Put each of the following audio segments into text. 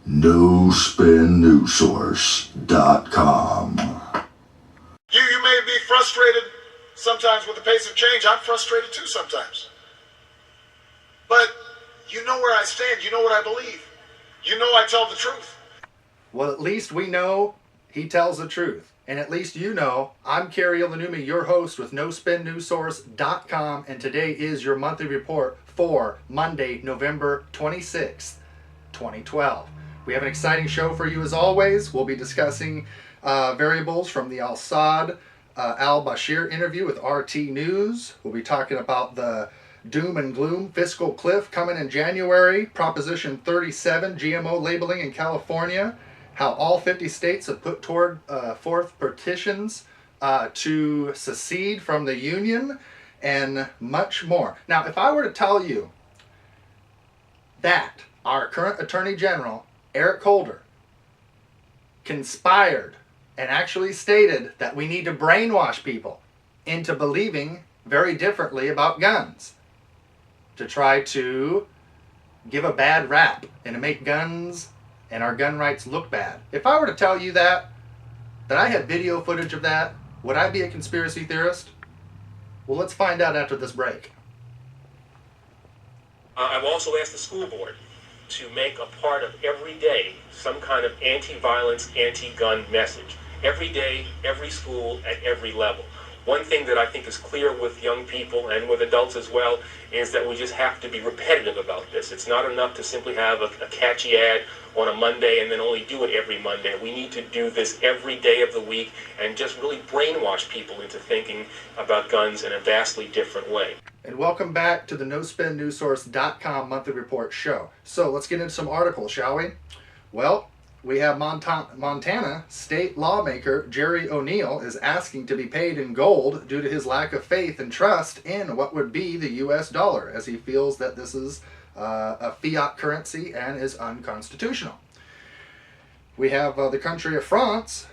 NoSpinNewsSource.com. You may be frustrated sometimes with the pace of change. I'm frustrated too sometimes. But you know where I stand. You know what I believe. You know I tell the truth. Well, at least we know he tells the truth. And at least you know I'm Kari Ilonummi, your host with NoSpinNewsSource.com, and today is your monthly report for Monday, November 26th, 2012. We have an exciting show for you as always. We'll be discussing variables from the Assad al-Bashir interview with RT News. We'll be talking about the doom and gloom Fiscal Cliff coming in January, Proposition 37 GMO labeling in California, how all 50 states have put forth petitions to secede from the Union, and much more. Now, if I were to tell you that our current Attorney General, Eric Holder, conspired and actually stated that we need to brainwash people into believing very differently about guns to try to give a bad rap and to make guns and our gun rights look bad. If I were to tell you that I had video footage of that, would I be a conspiracy theorist? Well, let's find out after this break. I've also asked the school board to make a part of every day some kind of anti-violence, anti-gun message. Every day, every school, at every level. One thing that I think is clear with young people and with adults as well is that we just have to be repetitive about this. It's not enough to simply have a catchy ad on a Monday and then only do it every Monday. We need to do this every day of the week and just really brainwash people into thinking about guns in a vastly different way. And welcome back to the NoSpinNewsSource.com monthly report show. So let's get into some articles, shall we? Well, we have Montana state lawmaker Jerry O'Neill is asking to be paid in gold due to his lack of faith and trust in what would be the U.S. dollar, as he feels that this is a fiat currency and is unconstitutional. We have the country of France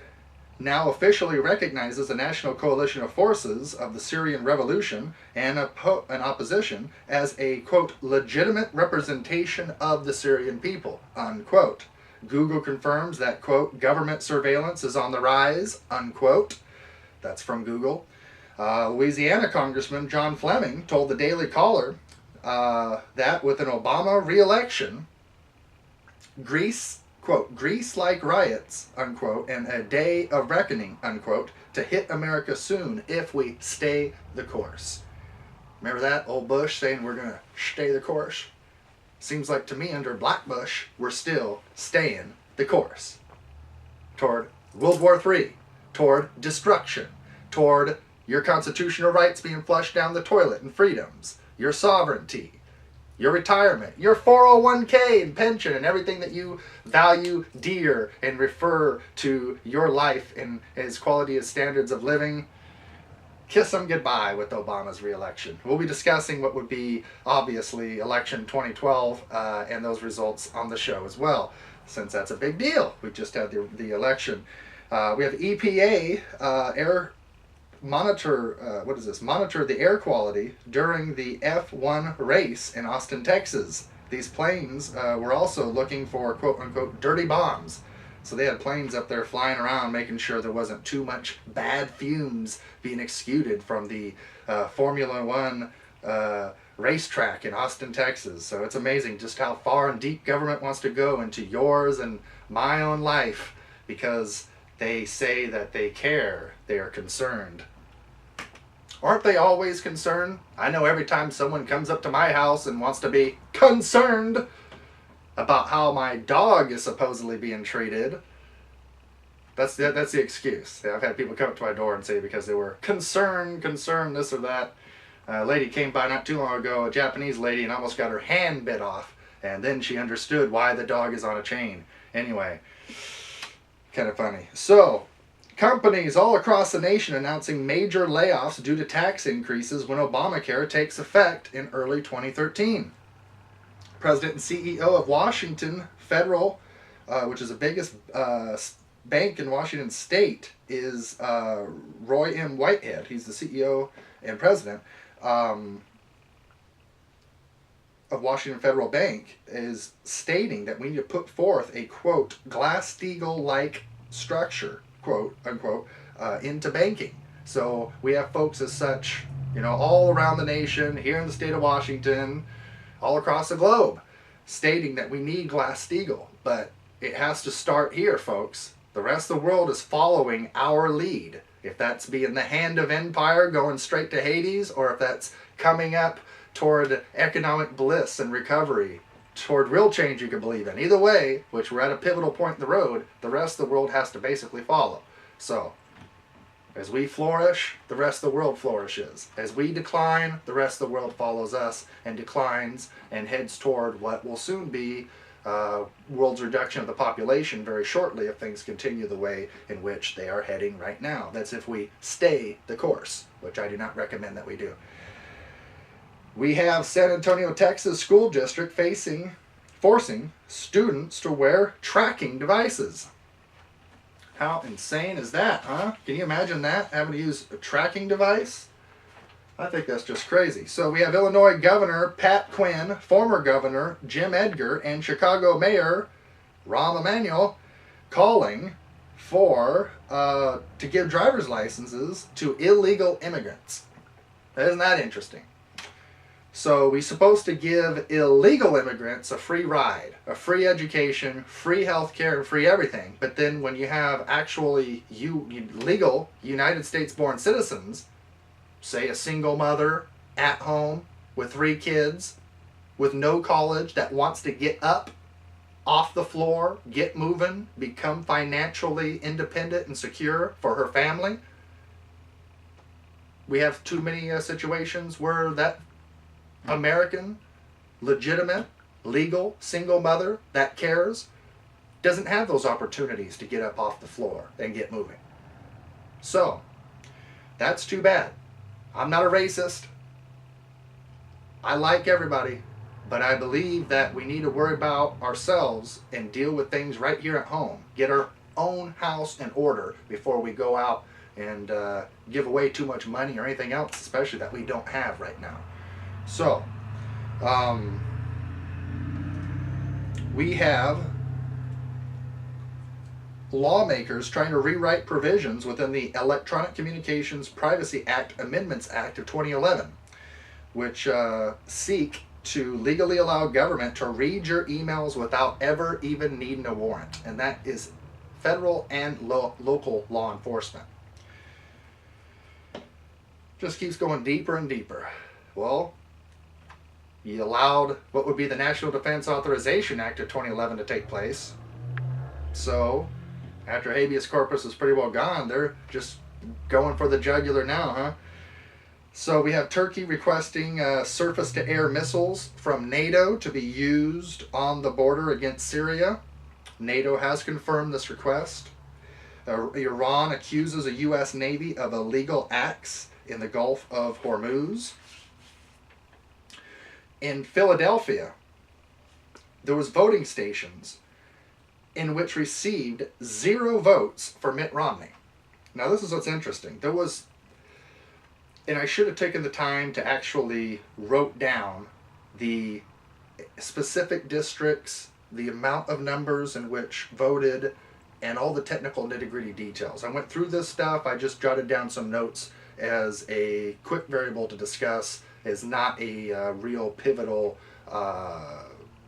now officially recognizes a national coalition of forces of the Syrian revolution and an opposition as a, quote, legitimate representation of the Syrian people, unquote. Google confirms that, quote, government surveillance is on the rise, unquote. That's from Google. Louisiana Congressman John Fleming told the Daily Caller that with an Obama re-election, Greece, quote, Greece-like riots, unquote, and a day of reckoning, unquote, to hit America soon if we stay the course. Remember that? Old Bush saying we're going to stay the course? Seems like to me under Black Bush, we're still staying the course toward World War III, toward destruction, toward your constitutional rights being flushed down the toilet and freedoms, your sovereignty, your retirement, your 401k and pension and everything that you value dear and refer to your life and as quality as standards of living. Kiss them goodbye with Obama's re-election. We'll be discussing what would be, obviously, election 2012 and those results on the show as well, since that's a big deal. We just had the election. We have EPA monitor the air quality during the F1 race in Austin, Texas. These planes were also looking for, quote-unquote, dirty bombs. So they had planes up there flying around making sure there wasn't too much bad fumes being exuded from the Formula One racetrack in Austin, Texas. So it's amazing just how far and deep government wants to go into yours and my own life because they say that they care, they are concerned. Aren't they always concerned? I know every time someone comes up to my house and wants to be concerned about how my dog is supposedly being treated, that's the excuse. I've had people come up to my door and say because they were concerned this or that. A lady came by not too long ago, a Japanese lady, and almost got her hand bit off, and then she understood why the dog is on a chain. Anyway, kind of funny. So, companies all across the nation announcing major layoffs due to tax increases when Obamacare takes effect in early 2013. President and CEO of Washington Federal, which is the biggest bank in Washington State, is Roy M. Whitehead. He's the CEO and president. of Washington Federal Bank is stating that we need to put forth a, quote, Glass-Steagall-like structure, quote, unquote, into banking. So we have folks as such, all around the nation, here in the state of Washington, all across the globe, stating that we need Glass-Steagall. But it has to start here, folks. The rest of the world is following our lead. If that's being the hand of empire going straight to Hades, or if that's coming up toward economic bliss and recovery, toward real change you can believe in. Either way, which we're at a pivotal point in the road, the rest of the world has to basically follow. So, as we flourish, the rest of the world flourishes. As we decline, the rest of the world follows us and declines and heads toward what will soon be world's reduction of the population very shortly if things continue the way in which they are heading right now. That's if we stay the course, which I do not recommend that we do. We have San Antonio, Texas school district forcing students to wear tracking devices. How insane is that, huh? Can you imagine that, having to use a tracking device? I think that's just crazy. So we have Illinois Governor Pat Quinn, former Governor Jim Edgar, and Chicago Mayor Rahm Emanuel calling for to give driver's licenses to illegal immigrants. Isn't that interesting? So we're supposed to give illegal immigrants a free ride, a free education, free health care, and free everything. But then when you have actually legal United States-born citizens, say a single mother at home with 3 kids, with no college, that wants to get up off the floor, get moving, become financially independent and secure for her family. We have too many situations where that American, legitimate, legal, single mother that cares doesn't have those opportunities to get up off the floor and get moving. So, that's too bad. I'm not a racist. I like everybody, but I believe that we need to worry about ourselves and deal with things right here at home. Get our own house in order before we go out and give away too much money or anything else, especially that we don't have right now. So, we have lawmakers trying to rewrite provisions within the Electronic Communications Privacy Act Amendments Act of 2011, which seek to legally allow government to read your emails without ever even needing a warrant. And that is federal and local law enforcement. Just keeps going deeper and deeper. Well, you allowed what would be the National Defense Authorization Act of 2011 to take place. So, after habeas corpus is pretty well gone, they're just going for the jugular now, huh? So we have Turkey requesting surface-to-air missiles from NATO to be used on the border against Syria. NATO has confirmed this request. Iran accuses a U.S. Navy of illegal acts in the Gulf of Hormuz. In Philadelphia, there was voting stations in which received 0 votes for Mitt Romney. Now this is what's interesting. There was, and I should have taken the time to actually wrote down the specific districts, the amount of numbers in which voted, and all the technical nitty-gritty details. I went through this stuff. I just jotted down some notes as a quick variable to discuss, is not a real pivotal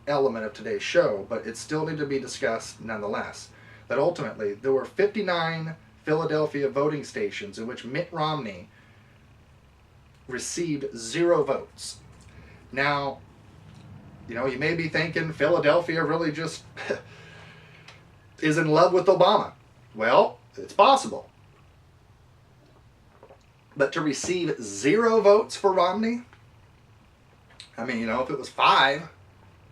element of today's show, but it still needs to be discussed nonetheless. That ultimately, there were 59 Philadelphia voting stations in which Mitt Romney received 0 votes. Now, you may be thinking Philadelphia really just is in love with Obama. Well, it's possible. But to receive 0 votes for Romney, I mean, if it was 5,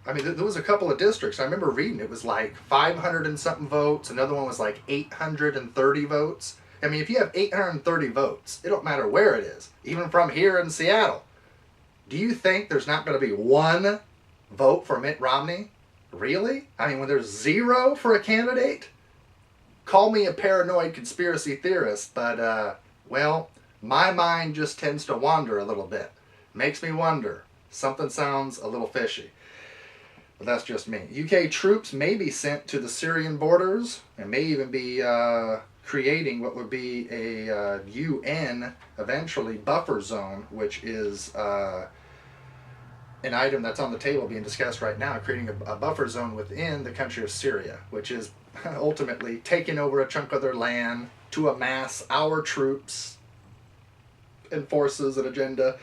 I mean, there was a couple of districts. I remember reading it was like 500 and something votes. Another one was like 830 votes. I mean, if you have 830 votes, it don't matter where it is, even from here in Seattle. Do you think there's not going to be 1 vote for Mitt Romney? Really? I mean, when there's 0 for a candidate? Call me a paranoid conspiracy theorist, but, well, my mind just tends to wander a little bit. Makes me wonder. Something sounds a little fishy. But that's just me. UK troops may be sent to the Syrian borders and may even be creating what would be a UN, eventually, buffer zone, which is an item that's on the table being discussed right now, creating a buffer zone within the country of Syria, which is ultimately taking over a chunk of their land to amass our troops and forces and agenda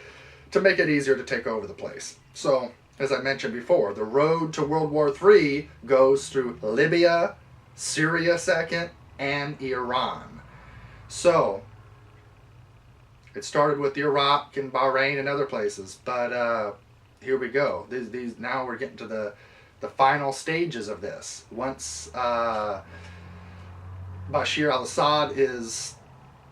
to make it easier to take over the place. So, as I mentioned before, the road to World War III goes through Libya, Syria second, and Iran. So, it started with Iraq and Bahrain and other places, but here we go. These now we're getting to the final stages of this. Once Bashir al-Assad is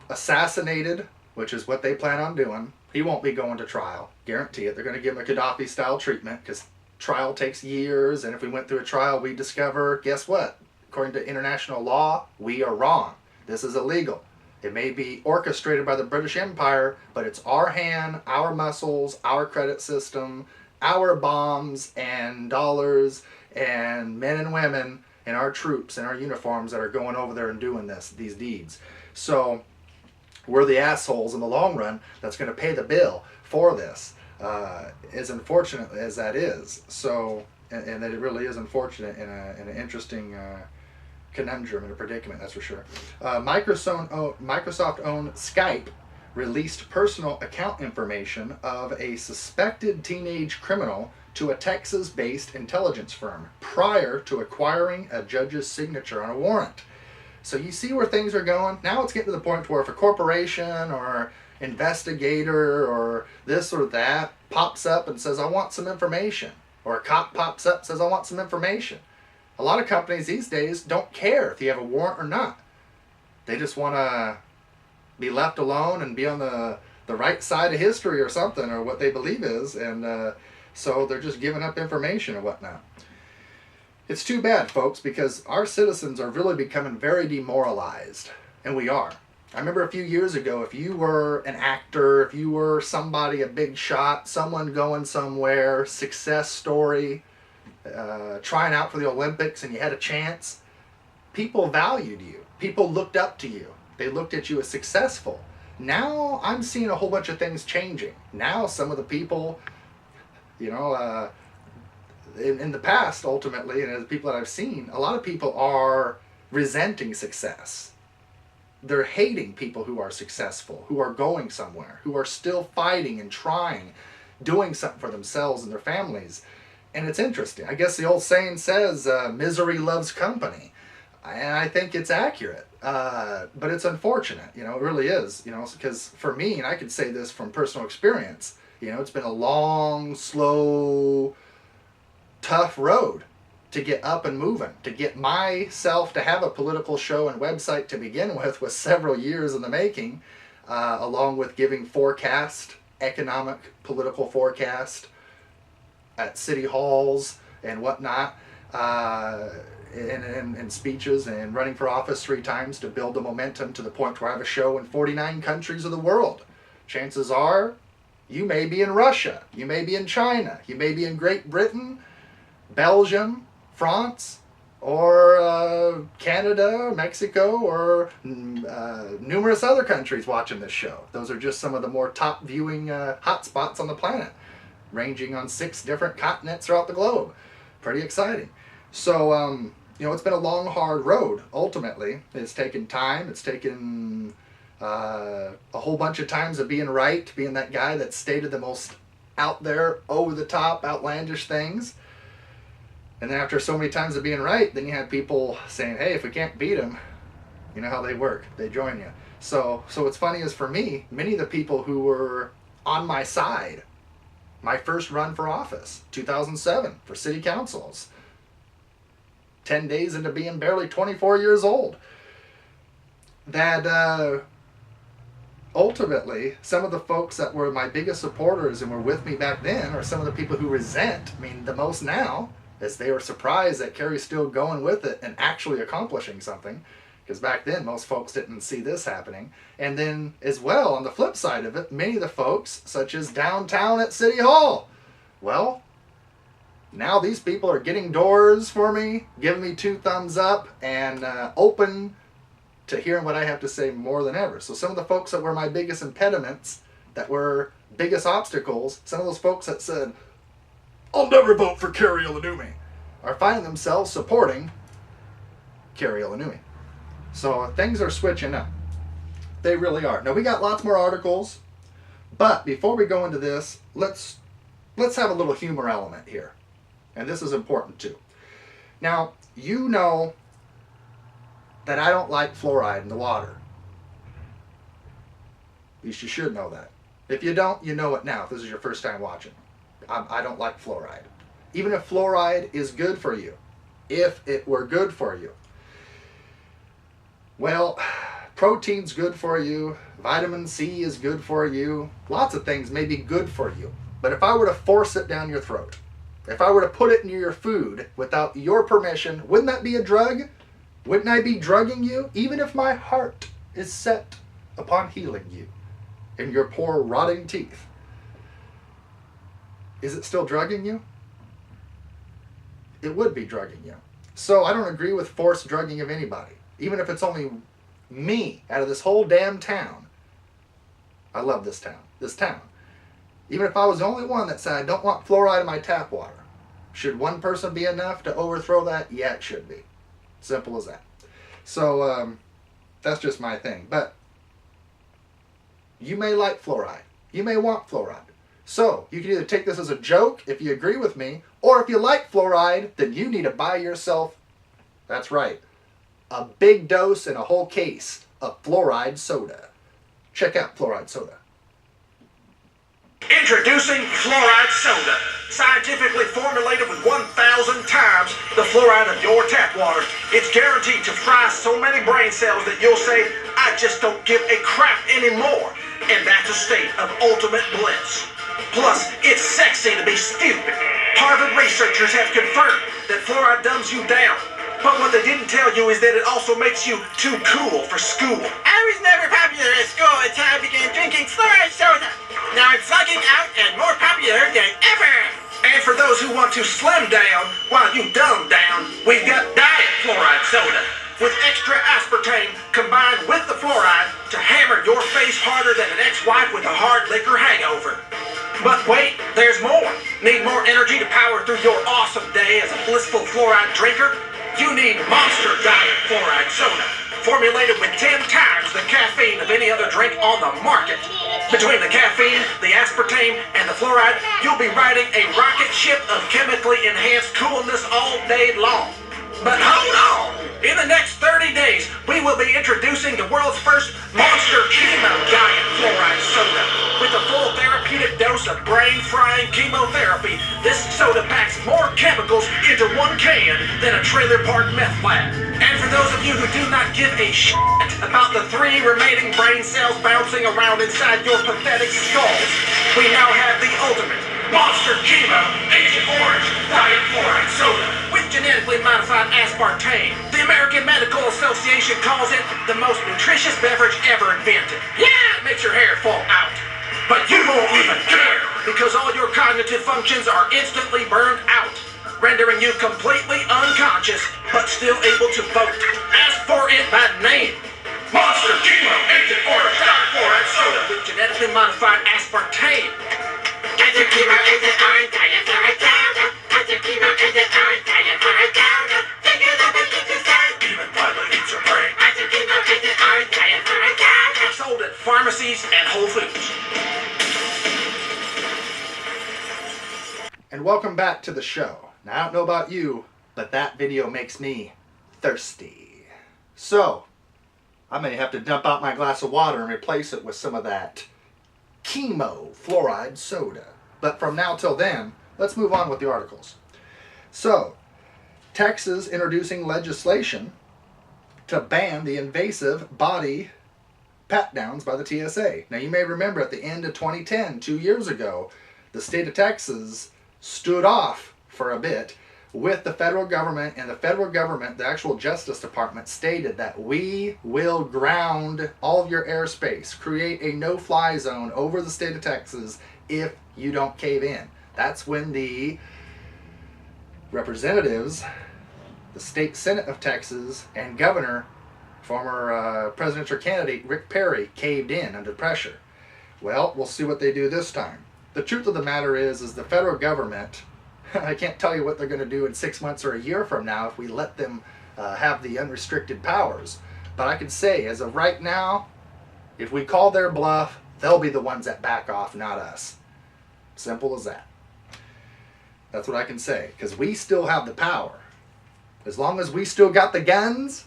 assassinated, which is what they plan on doing, he won't be going to trial. Guarantee it. They're going to give him a Gaddafi-style treatment because trial takes years, and if we went through a trial, we discover, guess what? According to international law, we are wrong. This is illegal. It may be orchestrated by the British Empire, but it's our hand, our muscles, our credit system, our bombs and dollars and men and women and our troops and our uniforms that are going over there and doing these deeds. So we're the assholes in the long run that's going to pay the bill for this, as unfortunate as that is. So, and that it really is unfortunate in an interesting conundrum and a predicament, that's for sure. Microsoft-owned Skype released personal account information of a suspected teenage criminal to a Texas-based intelligence firm prior to acquiring a judge's signature on a warrant. So you see where things are going? Now it's getting to the point where if a corporation or investigator or this or that pops up and says, I want some information, or a cop pops up and says, I want some information. A lot of companies these days don't care if you have a warrant or not. They just want to be left alone and be on the right side of history or something, or what they believe is, and so they're just giving up information and whatnot. It's too bad, folks, because our citizens are really becoming very demoralized, and we are. I remember a few years ago, if you were an actor, if you were somebody, a big shot, someone going somewhere, success story, trying out for the Olympics, and you had a chance, people valued you. People looked up to you. They looked at you as successful. Now I'm seeing a whole bunch of things changing. Now some of the people, you know, in the past, ultimately, and as people that I've seen, a lot of people are resenting success. They're hating people who are successful, who are going somewhere, who are still fighting and trying, doing something for themselves and their families. And it's interesting. I guess the old saying says, misery loves company. And I think it's accurate. But it's unfortunate, you know, it really is, you know, because for me, and I could say this from personal experience, you know, it's been a long, slow, tough road to get up and moving. To get myself to have a political show and website to begin with was several years in the making, along with giving forecast, economic, political forecast at city halls and whatnot, and speeches, and running for office 3 times to build the momentum to the point where I have a show in 49 countries of the world. Chances are you may be in Russia, you may be in China, you may be in Great Britain, Belgium, France, or Canada, Mexico, or numerous other countries watching this show. Those are just some of the more top viewing hotspots on the planet, ranging on 6 different continents throughout the globe. Pretty exciting. So, you know, it's been a long, hard road, ultimately. It's taken time. It's taken a whole bunch of times of being right, being that guy that stated the most out there, over-the-top, outlandish things. And then after so many times of being right, then you have people saying, hey, if we can't beat them, you know how they work. They join you. So what's funny is, for me, many of the people who were on my side, my first run for office, 2007, for city councils, 10 days into being barely 24 years old, that ultimately some of the folks that were my biggest supporters and were with me back then are some of the people who resent me the most now, as they were surprised that Kari's still going with it and actually accomplishing something, because back then most folks didn't see this happening. And then as well, on the flip side of it, many of the folks, such as downtown at City Hall, Well, now these people are getting doors for me, giving me 2 thumbs up, and open to hearing what I have to say more than ever. So some of the folks that were my biggest impediments, that were biggest obstacles, some of those folks that said, I'll never vote for Kari Ilonummi, are finding themselves supporting Kari Ilonummi. So things are switching up. They really are. Now we got lots more articles, but before we go into this, let's have a little humor element here. And this is important too. Now, you know that I don't like fluoride in the water. At least you should know that. If you don't, you know it now if this is your first time watching. I don't like fluoride. Even if fluoride is good for you. If it were good for you. Well, protein's good for you. Vitamin C is good for you. Lots of things may be good for you. But if I were to force it down your throat, if I were to put it in your food without your permission, wouldn't that be a drug? Wouldn't I be drugging you? Even if my heart is set upon healing you in your poor rotting teeth. Is it still drugging you? It would be drugging you. So I don't agree with forced drugging of anybody. Even if it's only me out of this whole damn town. I love this town. This town. Even if I was the only one that said I don't want fluoride in my tap water. Should one person be enough to overthrow that? Yeah, it should be. Simple as that. So, that's just my thing. But you may like fluoride. You may want fluoride. So, you can either take this as a joke if you agree with me, or if you like fluoride, then you need to buy yourself, that's right, a big dose and a whole case of Fluoride Soda. Check out Fluoride Soda. Introducing Fluoride Soda, scientifically formulated with 1,000 times the fluoride of your tap water. It's guaranteed to fry so many brain cells that you'll say, I just don't give a crap anymore. And that's a state of ultimate bliss. Plus, it's sexy to be stupid. Harvard researchers have confirmed that fluoride dumbs you down. But what they didn't tell you is that it also makes you too cool for school. I was never popular at school until I began drinking Fluoride Soda. Now I'm fucking out and more popular than ever. And for those who want to slim down while you dumb down, we've got Diet Fluoride Soda. With extra aspartame combined with the fluoride to hammer your face harder than an ex-wife with a hard liquor hangover. But wait, there's more. Need more energy to power through your awesome day as a blissful fluoride drinker? You need Monster Diet Fluoride Soda, formulated with 10 times the caffeine of any other drink on the market. Between the caffeine, the aspartame, and the fluoride, you'll be riding a rocket ship of chemically enhanced coolness all day long. But hold on! In the next 30 days, we will be introducing the world's first Monster Chemo Diet Fluoride Soda. With a full therapeutic dose of brain-frying chemotherapy, this soda packs more chemicals into one can than a trailer park meth lab. And for those of you who do not give a shit about the 3 remaining brain cells bouncing around inside your pathetic skulls, we now have the ultimate Monster Chemo Agent Orange Diet Fluoride Soda with genetically modified aspartame. The American Medical Association calls it the most nutritious beverage ever invented. Yeah, it makes your hair fall out. But you won't even care because all your cognitive functions are instantly burned out, rendering you completely unconscious but still able to vote. Ask for it by name. Monster Chemo Agent Orange Diet Fluoride Soda with genetically modified aspartame. Monster Chemo Agent Orange Diet Fluoride Soda. Monster Chemo Agent Orange Diet Fluoride Soda. Take it up and get your sound. Even Bible eats your brain. Monster Chemo Agent Orange Diet Fluoride Soda. Sold at pharmacies and Whole Foods. And welcome back to the show. Now, I don't know about you, but that video makes me thirsty. So, I may have to dump out my glass of water and replace it with some of that chemo fluoride soda. But from now till then, let's move on with the articles. So, Texas introducing legislation to ban the invasive body pat-downs by the TSA. Now, you may remember at the end of 2010, 2 years ago, the state of Texas stood off for a bit with the federal government, and the federal government, the actual Justice Department, stated that we will ground all of your airspace, create a no-fly zone over the state of Texas if you don't cave in. That's when the representatives, the state Senate of Texas, and governor, former presidential candidate Rick Perry, caved in under pressure. Well, we'll see what they do this time. The truth of the matter is the federal government, I can't tell you what they're going to do in 6 months or a year from now if we let them have the unrestricted powers. But I can say, as of right now, if we call their bluff, they'll be the ones that back off, not us. Simple as that. That's what I can say, because we still have the power. As long as we still got the guns,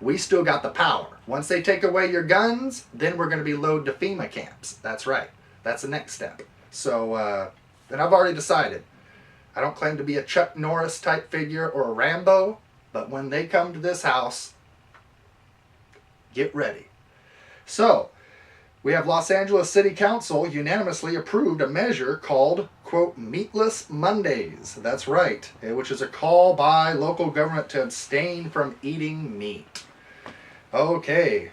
we still got the power. Once they take away your guns, then we're going to be loaded to FEMA camps. That's right. That's the next step. So, and I've already decided. I don't claim to be a Chuck Norris type figure or a Rambo, but when they come to this house, get ready. So, we have Los Angeles City Council unanimously approved a measure called, quote, Meatless Mondays. That's right, which is a call by local government to abstain from eating meat. Okay.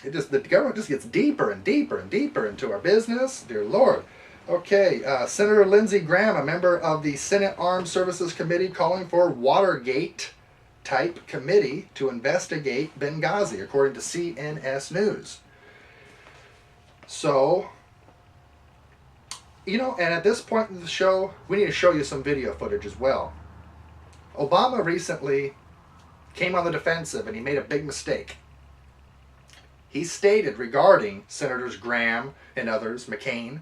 The government just gets deeper and deeper and deeper into our business. Dear Lord. Okay, Senator Lindsey Graham, a member of the Senate Armed Services Committee, calling for Watergate-type committee to investigate Benghazi, according to CNS News. So, you know, and at this point in the show, we need to show you some video footage as well. Obama recently came on the defensive and he made a big mistake. He stated regarding Senators Graham and others, McCain,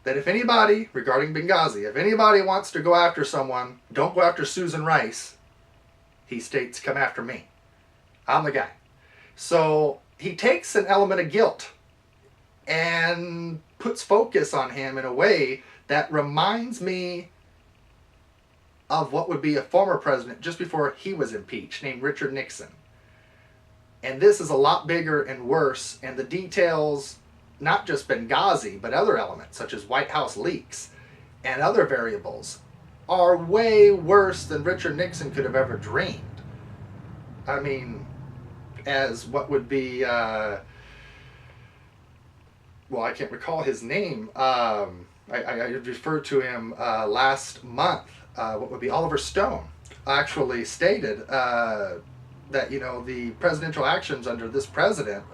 that if anybody, regarding Benghazi, if anybody wants to go after someone, don't go after Susan Rice. He states, come after me. I'm the guy. So he takes an element of guilt and puts focus on him in a way that reminds me of what would be a former president just before he was impeached, named Richard Nixon. And this is a lot bigger and worse, and the details, not just Benghazi, but other elements, such as White House leaks and other variables, are way worse than Richard Nixon could have ever dreamed. I mean, as what would be, well, I can't recall his name. I referred to him last month. What would be Oliver Stone actually stated that, you know, the presidential actions under this president,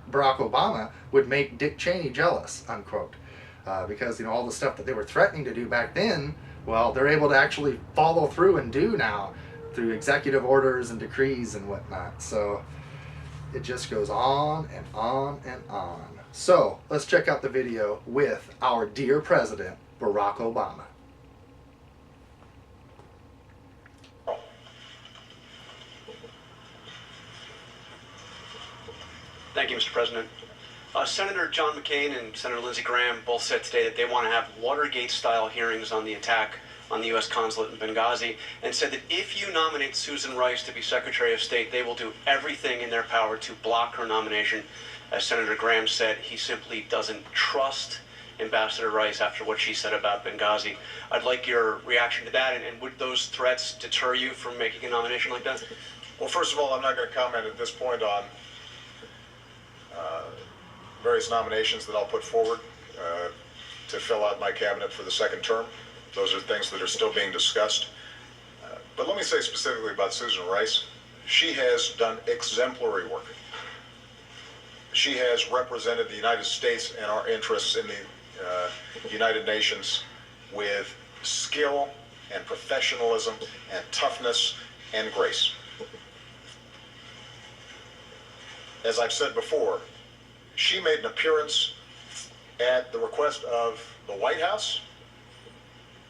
Barack Obama, would make Dick Cheney jealous, unquote. Because, you know, all the stuff that they were threatening to do back then, well, they're able to actually follow through and do now through executive orders and decrees and whatnot. So it just goes on and on and on. So let's check out the video with our dear President, Barack Obama. Thank you, Mr. President. Senator John McCain and Senator Lindsey Graham both said today that they want to have Watergate-style hearings on the attack on the U.S. consulate in Benghazi, and said that if you nominate Susan Rice to be Secretary of State, they will do everything in their power to block her nomination. As Senator Graham said, he simply doesn't trust Ambassador Rice after what she said about Benghazi. I'd like your reaction to that, and would those threats deter you from making a nomination like that? Well, first of all, I'm not going to comment at this point on various nominations that I'll put forward to fill out my cabinet for the second term. Those are things that are still being discussed. But let me say specifically about Susan Rice. She has done exemplary work. She has represented the United States and our interests in the United Nations with skill and professionalism and toughness and grace. As I've said before, she made an appearance at the request of the White House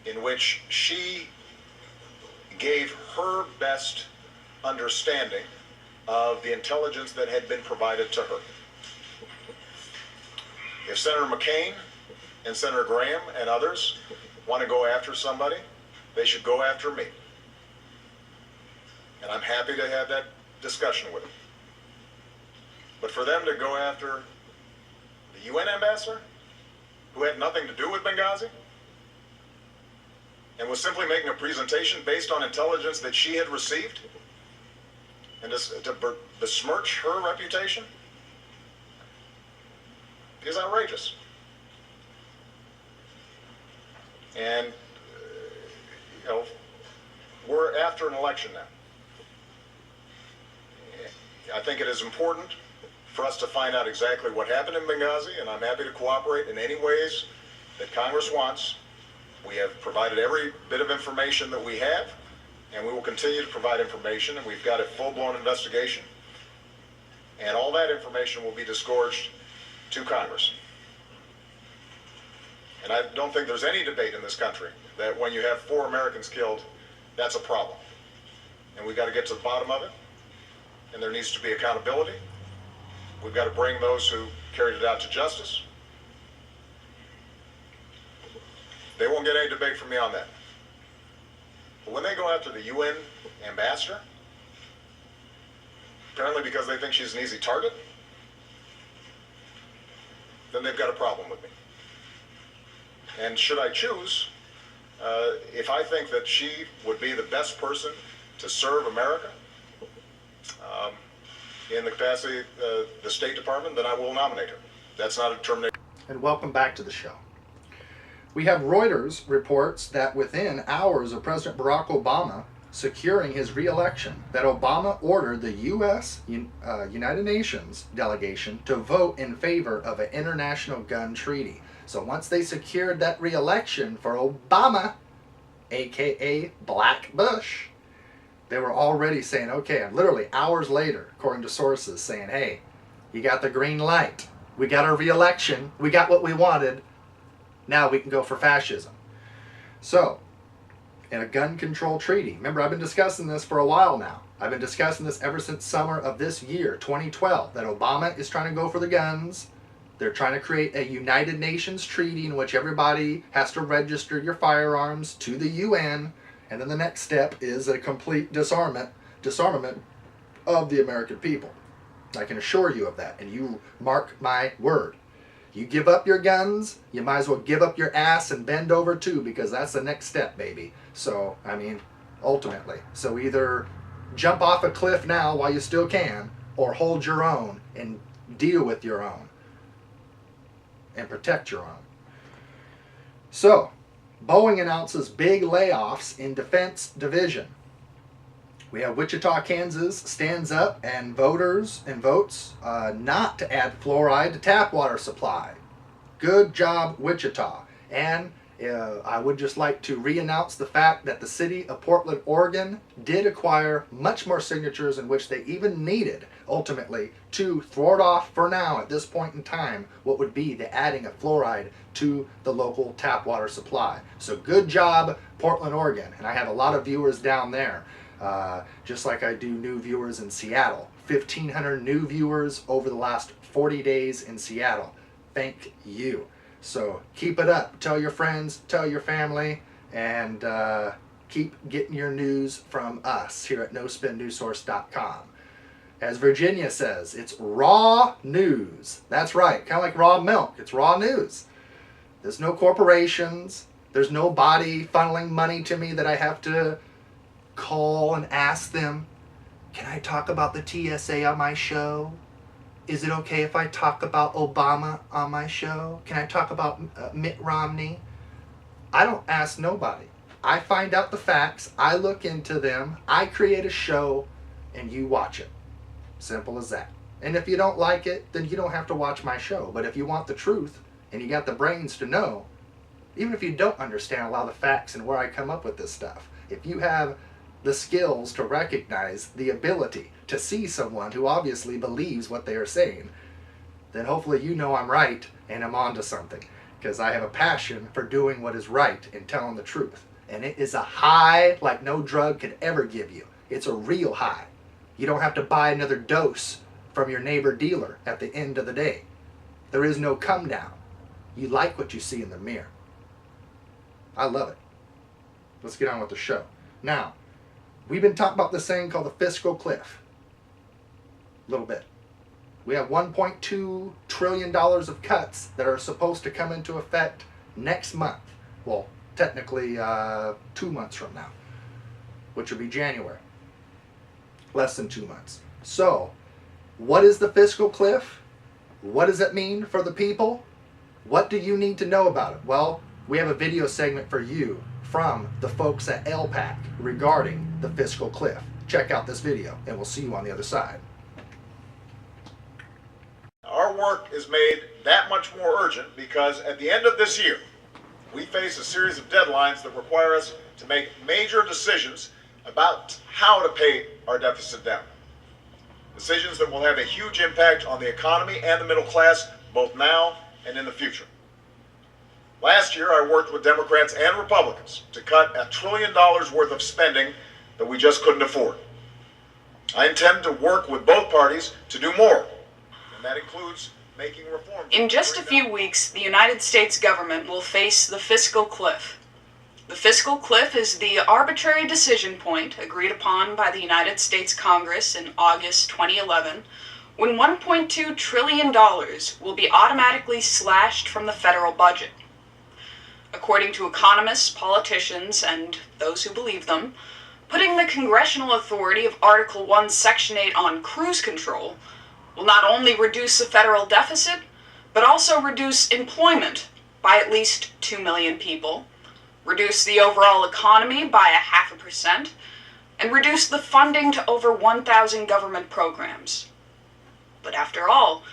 in which she gave her best understanding of the intelligence that had been provided to her. If Senator McCain and Senator Graham and others want to go after somebody, they should go after me. And I'm happy to have that discussion with them. But for them to go after the UN ambassador, who had nothing to do with Benghazi, and was simply making a presentation based on intelligence that she had received, and to besmirch her reputation, is outrageous. And, you know, we're after an election now. I think it is important for us to find out exactly what happened in Benghazi, and I'm happy to cooperate in any ways that Congress wants. We have provided every bit of information that we have, and we will continue to provide information, and we've got a full-blown investigation. And all that information will be disgorged to Congress. And I don't think there's any debate in this country that when you have 4 Americans killed, that's a problem. And we've got to get to the bottom of it, and there needs to be accountability. We've got to bring those who carried it out to justice. They won't get any debate from me on that. But when they go after the UN ambassador, apparently because they think she's an easy target, then they've got a problem with me. And should I choose, if I think that she would be the best person to serve America in the capacity of the State Department, then I will nominate her. That's not a determination. And welcome back to the show. We have Reuters reports that within hours of President Barack Obama securing his re-election, that Obama ordered the U.S. United Nations delegation to vote in favor of an international gun treaty. So once they secured that re-election for Obama, aka Black Bush, they were already saying, okay, and literally hours later, according to sources, saying, hey, you got the green light. We got our re-election. We got what we wanted. Now we can go for fascism. So, in a gun control treaty, remember I've been discussing this for a while now. I've been discussing this ever since summer of this year, 2012, that Obama is trying to go for the guns. They're trying to create a United Nations treaty in which everybody has to register your firearms to the UN. And then the next step is a complete disarmament of the American people. I can assure you of that, and you mark my word. You give up your guns, you might as well give up your ass and bend over too, because that's the next step, baby. So, I mean, ultimately. So either jump off a cliff now while you still can, or hold your own and deal with your own and protect your own. So, Boeing announces big layoffs in Defense Division. We have Wichita, Kansas stands up and votes not to add fluoride to tap water supply. Good job, Wichita. And I would just like to re-announce the fact that the city of Portland, Oregon did acquire much more signatures in which they even needed, ultimately, to thwart off for now, at this point in time, what would be the adding of fluoride to the local tap water supply. So good job, Portland, Oregon. And I have a lot of viewers down there. Just like I do new viewers in Seattle. 1,500 new viewers over the last 40 days in Seattle. Thank you. So keep it up. Tell your friends, tell your family, and keep getting your news from us here at nospinnewssource.com. As Virginia says, it's raw news. That's right. Kind of like raw milk. It's raw news. There's no corporations. There's nobody funneling money to me that I have to call and ask them, can I talk about the TSA on my show? Is it okay if I talk about Obama on my show? Can I talk about Mitt Romney? I don't ask nobody. I find out the facts, I look into them, I create a show, and you watch it. Simple as that. And if you don't like it, then you don't have to watch my show. But if you want the truth, and you got the brains to know, even if you don't understand a lot of the facts and where I come up with this stuff, if you have the skills to recognize the ability to see someone who obviously believes what they are saying, then hopefully you know I'm right and I'm onto something, because I have a passion for doing what is right and telling the truth. And it is a high like no drug could ever give you. It's a real high. You don't have to buy another dose from your neighbor dealer at the end of the day. There is no come down. You like what you see in the mirror. I love it. Let's get on with the show. Now, we've been talking about this thing called the Fiscal Cliff. A little bit. We have $1.2 trillion of cuts that are supposed to come into effect next month. Well, technically 2 months from now, which will be January. Less than 2 months. So, what is the Fiscal Cliff? What does it mean for the people? What do you need to know about it? Well, we have a video segment for you from the folks at LPAC regarding the fiscal cliff. Check out this video, and we'll see you on the other side. Our work is made that much more urgent because at the end of this year, we face a series of deadlines that require us to make major decisions about how to pay our deficit down. Decisions that will have a huge impact on the economy and the middle class, both now and in the future. Last year, I worked with Democrats and Republicans to cut $1 trillion worth of spending that we just couldn't afford. I intend to work with both parties to do more, and that includes making reforms. In just a few weeks, the United States government will face the fiscal cliff. The fiscal cliff is the arbitrary decision point agreed upon by the United States Congress in August 2011, when $1.2 trillion will be automatically slashed from the federal budget. According to economists, politicians, and those who believe them, putting the congressional authority of Article 1, Section 8 on cruise control will not only reduce the federal deficit, but also reduce employment by at least 2 million people, reduce the overall economy by 0.5%, and reduce the funding to over 1,000 government programs. But after all,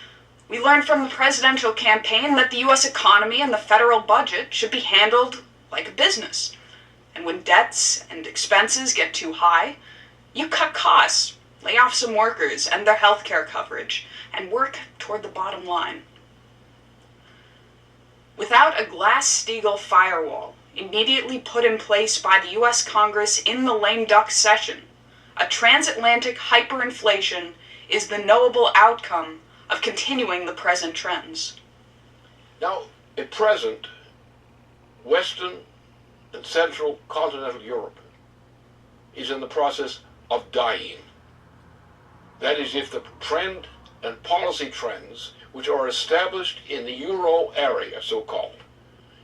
we learned from the presidential campaign that the U.S. economy and the federal budget should be handled like a business. And when debts and expenses get too high, you cut costs, lay off some workers and their health care coverage, and work toward the bottom line. Without a Glass-Steagall firewall immediately put in place by the U.S. Congress in the lame duck session, a transatlantic hyperinflation is the knowable outcome of continuing the present trends. Now, at present, Western and Central Continental Europe is in the process of dying. That is, if the trend and policy trends which are established in the Euro area, so-called,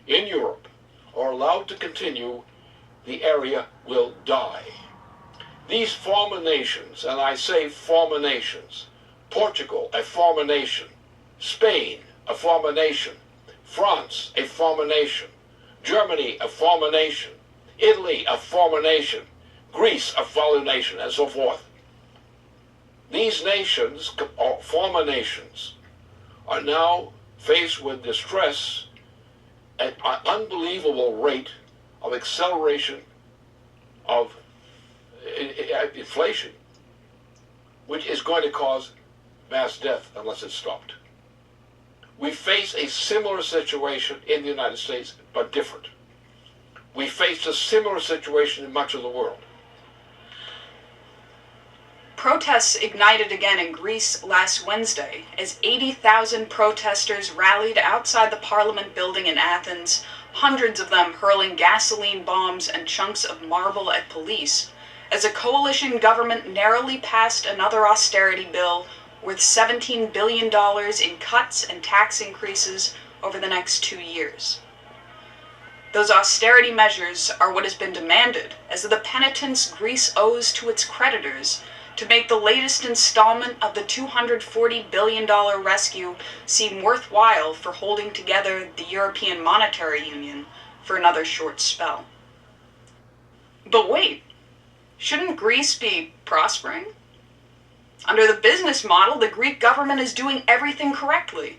in Europe, are allowed to continue, the area will die. These former nations, and I say former nations, Portugal, a former nation, Spain, a former nation, France, a former nation, Germany, a former nation, Italy, a former nation, Greece, a former nation, and so forth. These nations, or former nations, are now faced with distress at an unbelievable rate of acceleration of inflation, which is going to cause mass death unless it's stopped. We face a similar situation in the United States, but different. We face a similar situation in much of the world. Protests ignited again in Greece last Wednesday as 80,000 protesters rallied outside the Parliament building in Athens, hundreds of them hurling gasoline bombs and chunks of marble at police, as a coalition government narrowly passed another austerity bill worth $17 billion in cuts and tax increases over the next 2 years. Those austerity measures are what has been demanded as the penitence Greece owes to its creditors to make the latest installment of the $240 billion rescue seem worthwhile for holding together the European Monetary Union for another short spell. But wait, shouldn't Greece be prospering? Under the business model, the Greek government is doing everything correctly.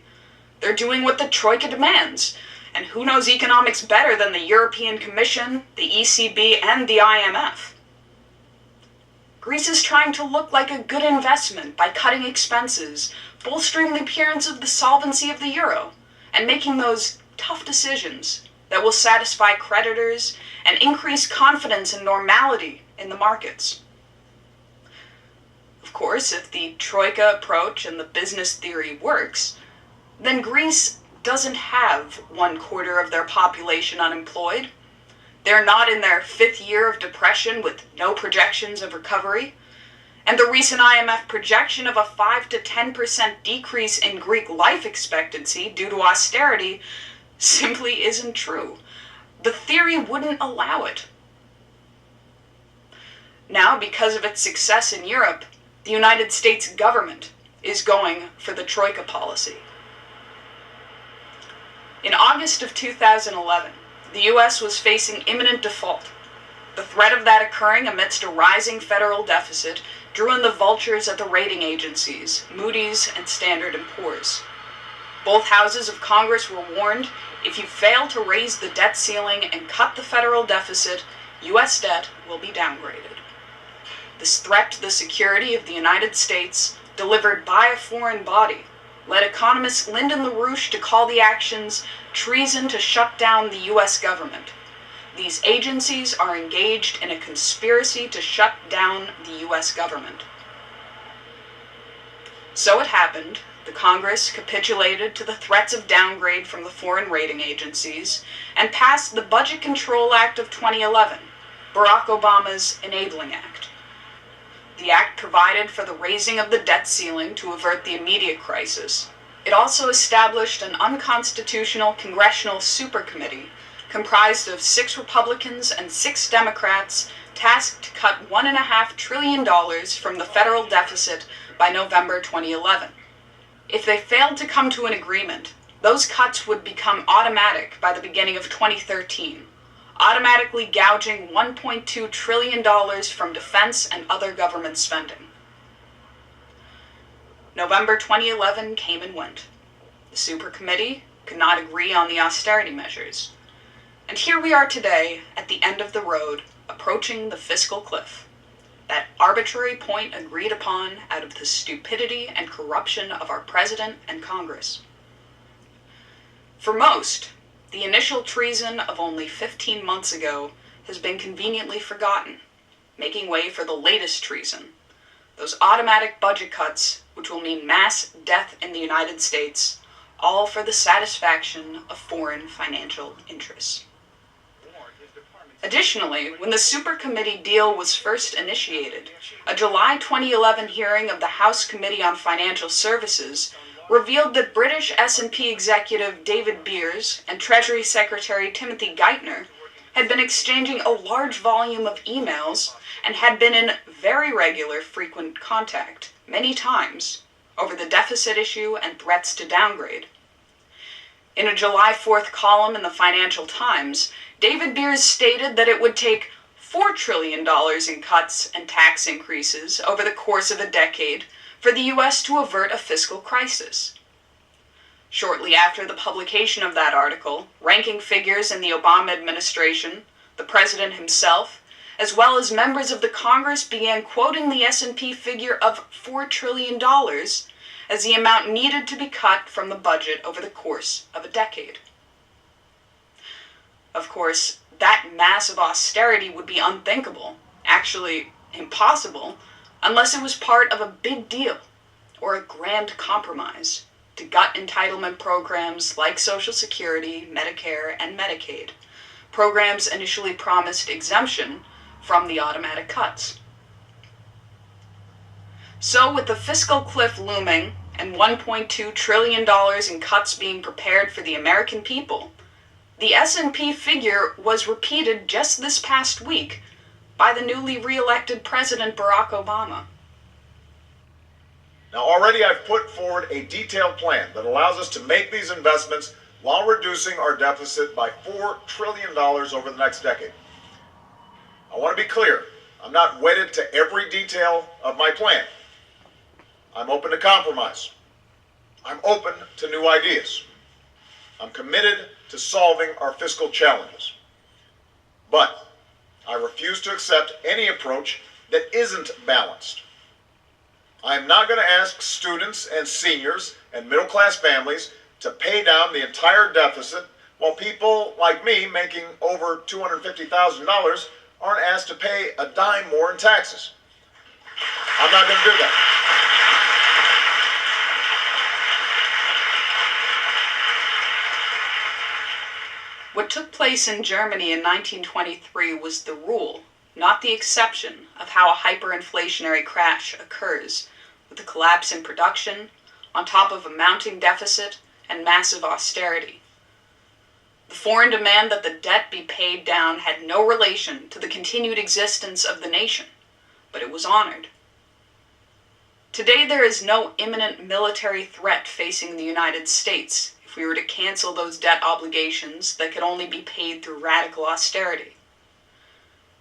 They're doing what the Troika demands, and who knows economics better than the European Commission, the ECB, and the IMF? Greece is trying to look like a good investment by cutting expenses, bolstering the appearance of the solvency of the euro, and making those tough decisions that will satisfy creditors and increase confidence and normality in the markets. Of course, if the Troika approach and the business theory works, then Greece doesn't have 1/4 of their population unemployed. They're not in their 5th year of depression with no projections of recovery. And the recent IMF projection of a 5 to 10% decrease in Greek life expectancy due to austerity simply isn't true. The theory wouldn't allow it. Now, because of its success in Europe, the United States government is going for the Troika policy. In August of 2011, the U.S. was facing imminent default. The threat of that occurring amidst a rising federal deficit drew in the vultures at the rating agencies, Moody's and Standard & Poor's. Both houses of Congress were warned, if you fail to raise the debt ceiling and cut the federal deficit, U.S. debt will be downgraded. This threat to the security of the United States, delivered by a foreign body, led economist Lyndon LaRouche to call the actions treason to shut down the U.S. government. These agencies are engaged in a conspiracy to shut down the U.S. government. So it happened, the Congress capitulated to the threats of downgrade from the foreign rating agencies and passed the Budget Control Act of 2011, Barack Obama's Enabling Act. The act provided for the raising of the debt ceiling to avert the immediate crisis. It also established an unconstitutional congressional supercommittee comprised of 6 Republicans and 6 Democrats tasked to cut $1.5 trillion from the federal deficit by November 2011. If they failed to come to an agreement, those cuts would become automatic by the beginning of 2013, automatically gouging $1.2 trillion from defense and other government spending. November 2011 came and went. The supercommittee could not agree on the austerity measures. And here we are today, at the end of the road, approaching the fiscal cliff. That arbitrary point agreed upon out of the stupidity and corruption of our president and Congress. For most, the initial treason of only 15 months ago has been conveniently forgotten, making way for the latest treason, those automatic budget cuts which will mean mass death in the United States, all for the satisfaction of foreign financial interests. Additionally, when the supercommittee deal was first initiated, a July 2011 hearing of the House Committee on Financial Services revealed that British S&P executive David Beers and Treasury Secretary Timothy Geithner had been exchanging a large volume of emails and had been in very regular, frequent contact, many times, over the deficit issue and threats to downgrade. In a July 4th column in the Financial Times, David Beers stated that it would take $4 trillion in cuts and tax increases over the course of a decade for the U.S. to avert a fiscal crisis. Shortly after the publication of that article, ranking figures in the Obama administration, the president himself, as well as members of the Congress began quoting the S&P figure of $4 trillion as the amount needed to be cut from the budget over the course of a decade. Of course, that massive austerity would be unthinkable, actually impossible, unless it was part of a big deal or a grand compromise to gut entitlement programs like Social Security, Medicare, and Medicaid, programs initially promised exemption from the automatic cuts. So with the fiscal cliff looming and $1.2 trillion in cuts being prepared for the American people, the S&P figure was repeated just this past week by the newly re-elected President Barack Obama. Now already I've put forward a detailed plan that allows us to make these investments while reducing our deficit by $4 trillion over the next decade. I want to be clear, I'm not wedded to every detail of my plan. I'm open to compromise. I'm open to new ideas. I'm committed to solving our fiscal challenges. But I refuse to accept any approach that isn't balanced. I am not going to ask students and seniors and middle-class families to pay down the entire deficit while people like me making over $250,000 aren't asked to pay a dime more in taxes. I'm not going to do that. What took place in Germany in 1923 was the rule, not the exception, of how a hyperinflationary crash occurs, with a collapse in production, on top of a mounting deficit and massive austerity. The foreign demand that the debt be paid down had no relation to the continued existence of the nation, but it was honored. Today there is no imminent military threat facing the United States if we were to cancel those debt obligations that could only be paid through radical austerity.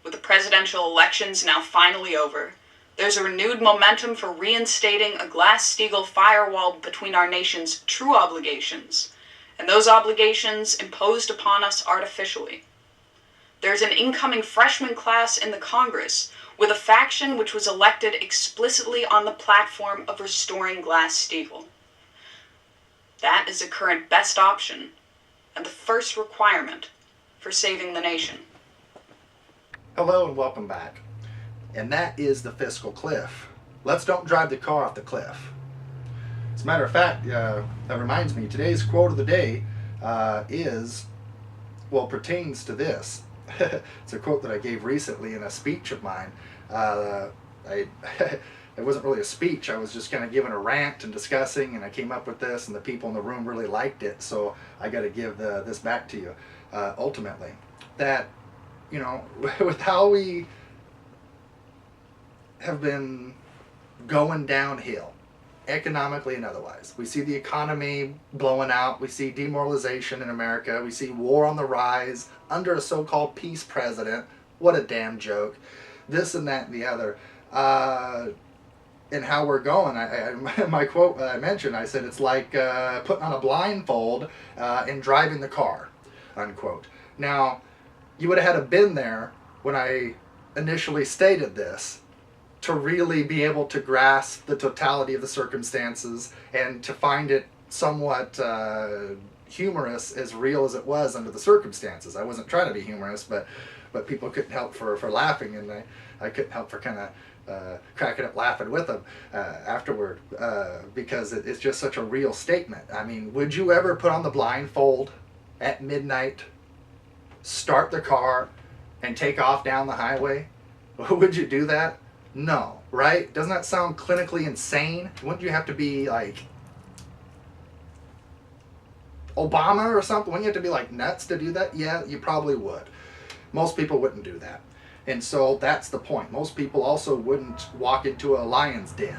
With the presidential elections now finally over, there's a renewed momentum for reinstating a Glass-Steagall firewall between our nation's true obligations and those obligations imposed upon us artificially. There's an incoming freshman class in the Congress with a faction which was elected explicitly on the platform of restoring Glass-Steagall. That is the current best option and the first requirement for saving the nation. Hello and welcome back. And that is the Fiscal Cliff. Let's don't drive the car off the cliff. As a matter of fact, that reminds me, today's quote of the day pertains to this. It's a quote that I gave recently in a speech of mine. It wasn't really a speech, I was just kind of giving a rant and discussing, and I came up with this, and the people in the room really liked it, so I got to give this back to you. Ultimately, that, with how we have been going downhill, economically and otherwise. We see the economy blowing out, we see demoralization in America, we see war on the rise under a so-called peace president. What a damn joke. This and that and the other. And how we're going. My quote I mentioned, I said it's like putting on a blindfold and driving the car, unquote. Now, you would have had to been there when I initially stated this to really be able to grasp the totality of the circumstances and to find it somewhat humorous, as real as it was under the circumstances. I wasn't trying to be humorous, but people couldn't help for laughing, and I couldn't help for kind of cracking up laughing with them afterward, because it's just such a real statement. I mean, would you ever put on the blindfold at midnight, start the car, and take off down the highway? Would you do that? No, right? Doesn't that sound clinically insane? Wouldn't you have to be like Obama or something? Wouldn't you have to be like nuts to do that? Yeah, you probably would. Most people wouldn't do that. And so that's the point. Most people also wouldn't walk into a lion's den.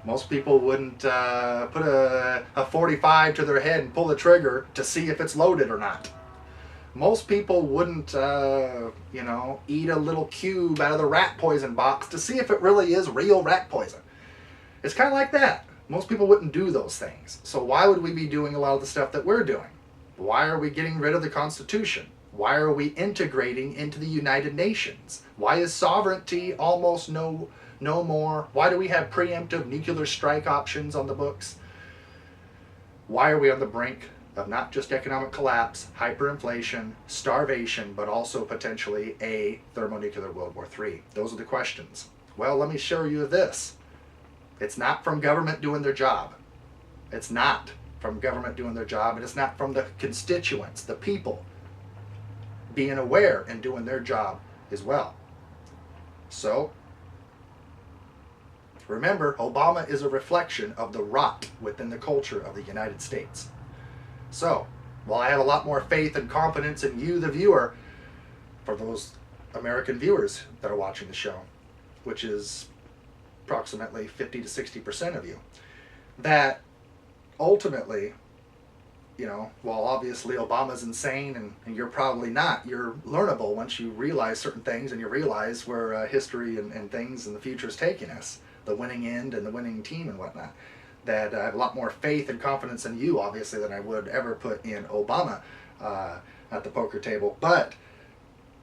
Most people wouldn't put a 45 to their head and pull the trigger to see if it's loaded or not. Most people wouldn't, eat a little cube out of the rat poison box to see if it really is real rat poison. It's kind of like that. Most people wouldn't do those things. So why would we be doing a lot of the stuff that we're doing? Why are we getting rid of the Constitution? Why are we integrating into the United Nations? Why is sovereignty almost no more? Why do we have preemptive nuclear strike options on the books? Why are we on the brink of not just economic collapse, hyperinflation, starvation, but also potentially a thermonuclear World War III? Those are the questions. Well, let me show you this. It's not from government doing their job. It's not from government doing their job, and it's not from the constituents, the people, being aware and doing their job as well. So, remember, Obama is a reflection of the rot within the culture of the United States. So, while I have a lot more faith and confidence in you, the viewer, for those American viewers that are watching the show, which is approximately 50 to 60% of you, that ultimately, while obviously Obama's insane and you're probably not, you're learnable once you realize certain things and you realize where history and things in the future is taking us, the winning end and the winning team and whatnot. That I have a lot more faith and confidence in you, obviously, than I would ever put in Obama at the poker table. But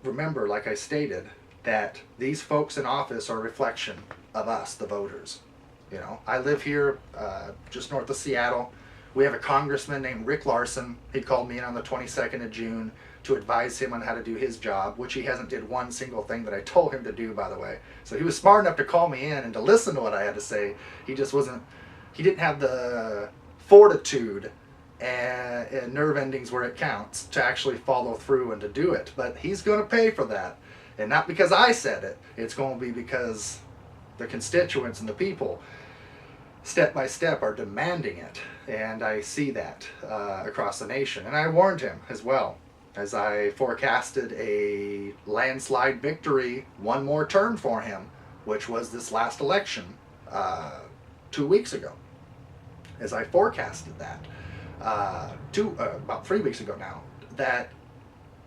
remember, like I stated, that these folks in office are a reflection of us, the voters. I live here just north of Seattle. We have a congressman named Rick Larson. He called me in on the 22nd of June to advise him on how to do his job, which he hasn't did one single thing that I told him to do, by the way. So he was smart enough to call me in and to listen to what I had to say. He didn't have the fortitude and nerve endings where it counts to actually follow through and to do it. But he's going to pay for that. And not because I said it. It's going to be because the constituents and the people, step by step, are demanding it. And I see that across the nation. And I warned him as well, as I forecasted a landslide victory, one more term for him, which was this last election 2 weeks ago, as I forecasted that. about 3 weeks ago now, that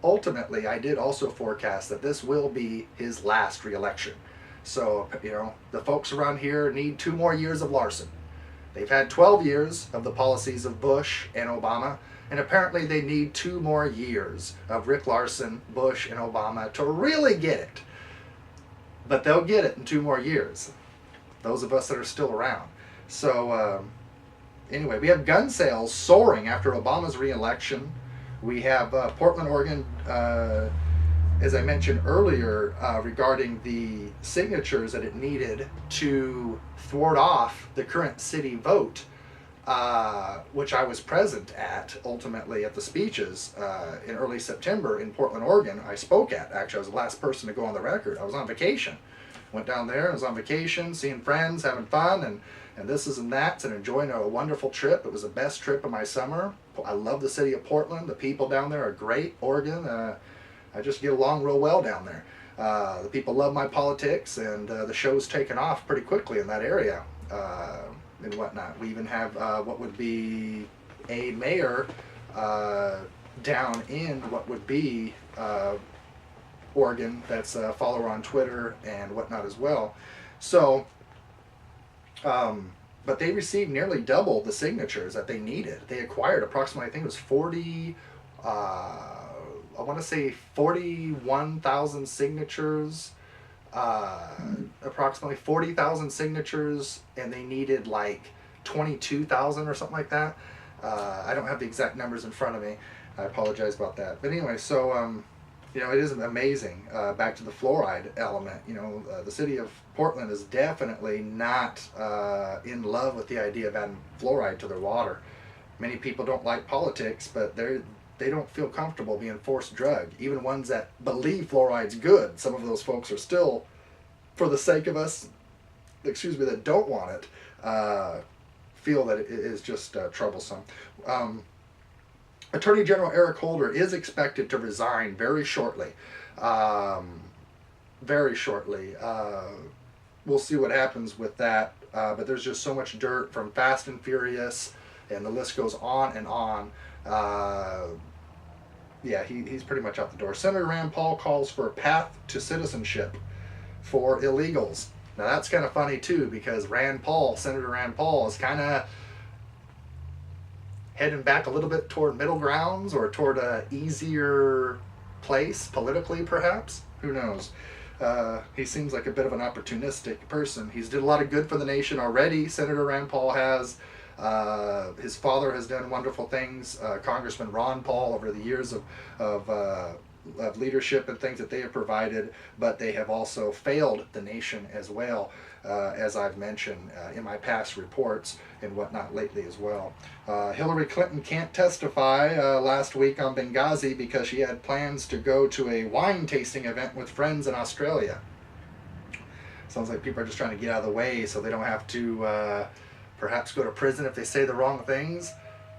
ultimately I did also forecast that this will be his last re-election. So, the folks around here need 2 more years of Larson. They've had 12 years of the policies of Bush and Obama, and apparently they need 2 more years of Rick Larson, Bush, and Obama to really get it. But they'll get it in 2 more years, those of us that are still around. So, anyway, we have gun sales soaring after Obama's re-election. We have Portland, Oregon, as I mentioned earlier, regarding the signatures that it needed to thwart off the current city vote, which I was present at, ultimately, at the speeches in early September in Portland, Oregon. I spoke at, actually. I was the last person to go on the record. I was on vacation. Went down there, I was on vacation, seeing friends, having fun, and this is and that, and enjoying a wonderful trip. It was the best trip of my summer. I love the city of Portland. The people down there are great. Oregon, I just get along real well down there. The people love my politics, and the show's taken off pretty quickly in that area and whatnot. We even have what would be a mayor down in what would be Oregon that's a follower on Twitter and whatnot as well. So, but they received nearly double the signatures that they needed. They acquired approximately, I think it was 40, I want to say 41,000 signatures, approximately 40,000 signatures, and they needed like 22,000 or something like that. I don't have the exact numbers in front of me. I apologize about that. But anyway, so, it is amazing. Back to the fluoride element, the city of Portland is definitely not in love with the idea of adding fluoride to their water. Many people don't like politics, but they don't feel comfortable being forced drugged. Even ones that believe fluoride's good, some of those folks are still, for the sake of us, that don't want it, feel that it is just troublesome. Attorney General Eric Holder is expected to resign very shortly. Very shortly. We'll see what happens with that. But there's just so much dirt from Fast and Furious, and the list goes on and on. Yeah, he's pretty much out the door. Senator Rand Paul calls for a path to citizenship for illegals. Now that's kind of funny too, because Senator Rand Paul is kind of heading back a little bit toward middle grounds, or toward a easier place politically, perhaps. Who knows? He seems like a bit of an opportunistic person. He's did a lot of good for the nation already. Senator Rand Paul has. His father has done wonderful things. Congressman Ron Paul, over the years of leadership and things that they have provided, but they have also failed the nation as well, as I've mentioned in my past reports and whatnot lately as well. Hillary Clinton can't testify last week on Benghazi because she had plans to go to a wine tasting event with friends in Australia. Sounds like people are just trying to get out of the way so they don't have to perhaps go to prison if they say the wrong things.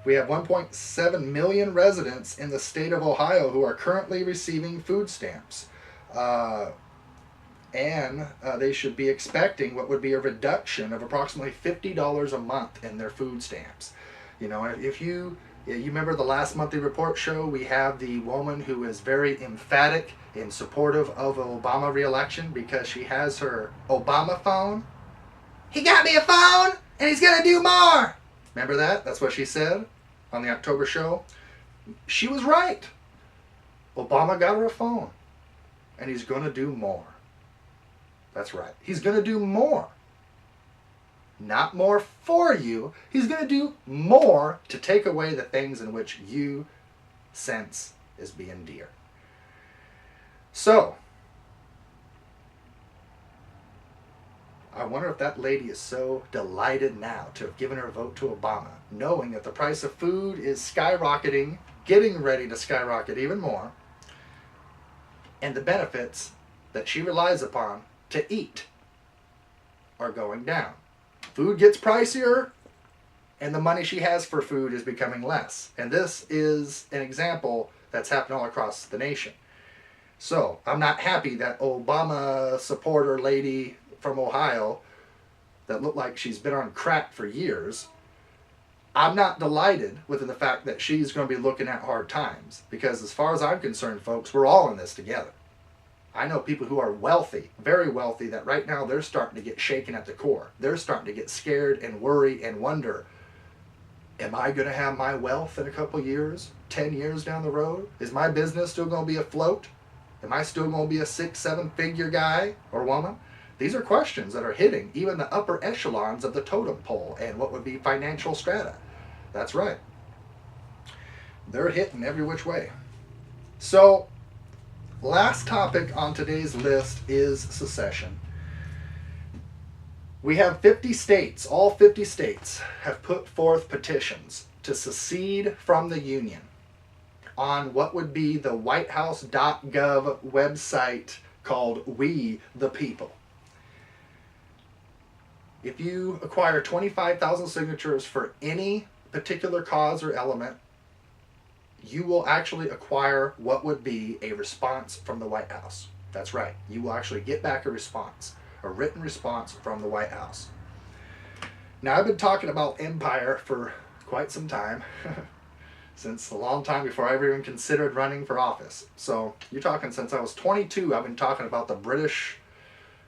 We have 1.7 million residents in the state of Ohio who are currently receiving food stamps. And they should be expecting what would be a reduction of approximately $50 a month in their food stamps. If you remember the last monthly report show, we have the woman who is very emphatic and supportive of Obama re-election because she has her Obama phone. He got me a phone, and he's going to do more. Remember that? That's what she said on the October show. She was right. Obama got her a phone, and he's going to do more. That's right. He's going to do more. Not more for you. He's going to do more to take away the things in which you sense is being dear. So, I wonder if that lady is so delighted now to have given her vote to Obama, knowing that the price of food is skyrocketing, getting ready to skyrocket even more, and the benefits that she relies upon to eat are going down. Food gets pricier, and the money she has for food is becoming less. And this is an example that's happened all across the nation. So, I'm not happy that Obama supporter lady from Ohio that looked like she's been on crack for years I'm not delighted with the fact that she's going to be looking at hard times, because as far as I'm concerned, folks, we're all in this together. I know people who are wealthy, very wealthy, that right now they're starting to get shaken at the core. They're starting to get scared and worry and wonder, am I going to have my wealth in a couple years, 10 years down the road? Is my business still going to be afloat? Am I still going to be a 6-7 figure guy or woman? These are questions that are hitting even the upper echelons of the totem pole and what would be financial strata. That's right. They're hitting every which way. So, last topic on today's list is secession. We have 50 states, all 50 states have put forth petitions to secede from the Union on what would be the whitehouse.gov website called We the People. If you acquire 25,000 signatures for any particular cause or element, you will actually acquire what would be a response from the White House. That's right. You will actually get back a response, a written response from the White House. Now, I've been talking about empire for quite some time, since a long time before I ever even considered running for office. So you're talking since I was 22, I've been talking about the British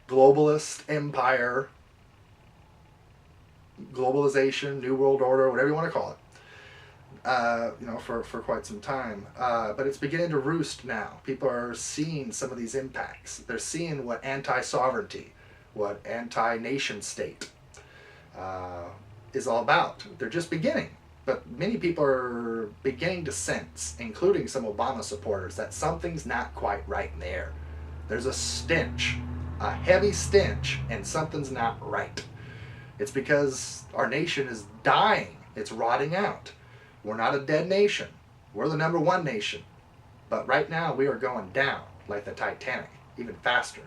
globalist empire, globalization, New World Order, whatever you want to call it. For quite some time. But it's beginning to roost now. People are seeing some of these impacts. They're seeing what anti-sovereignty, what anti-nation state is all about. They're just beginning. But many people are beginning to sense, including some Obama supporters, that something's not quite right in the air. There's a stench, a heavy stench, and something's not right. It's because our nation is dying. It's rotting out. We're not a dead nation. We're the #1 nation. But right now we are going down like the Titanic, even faster.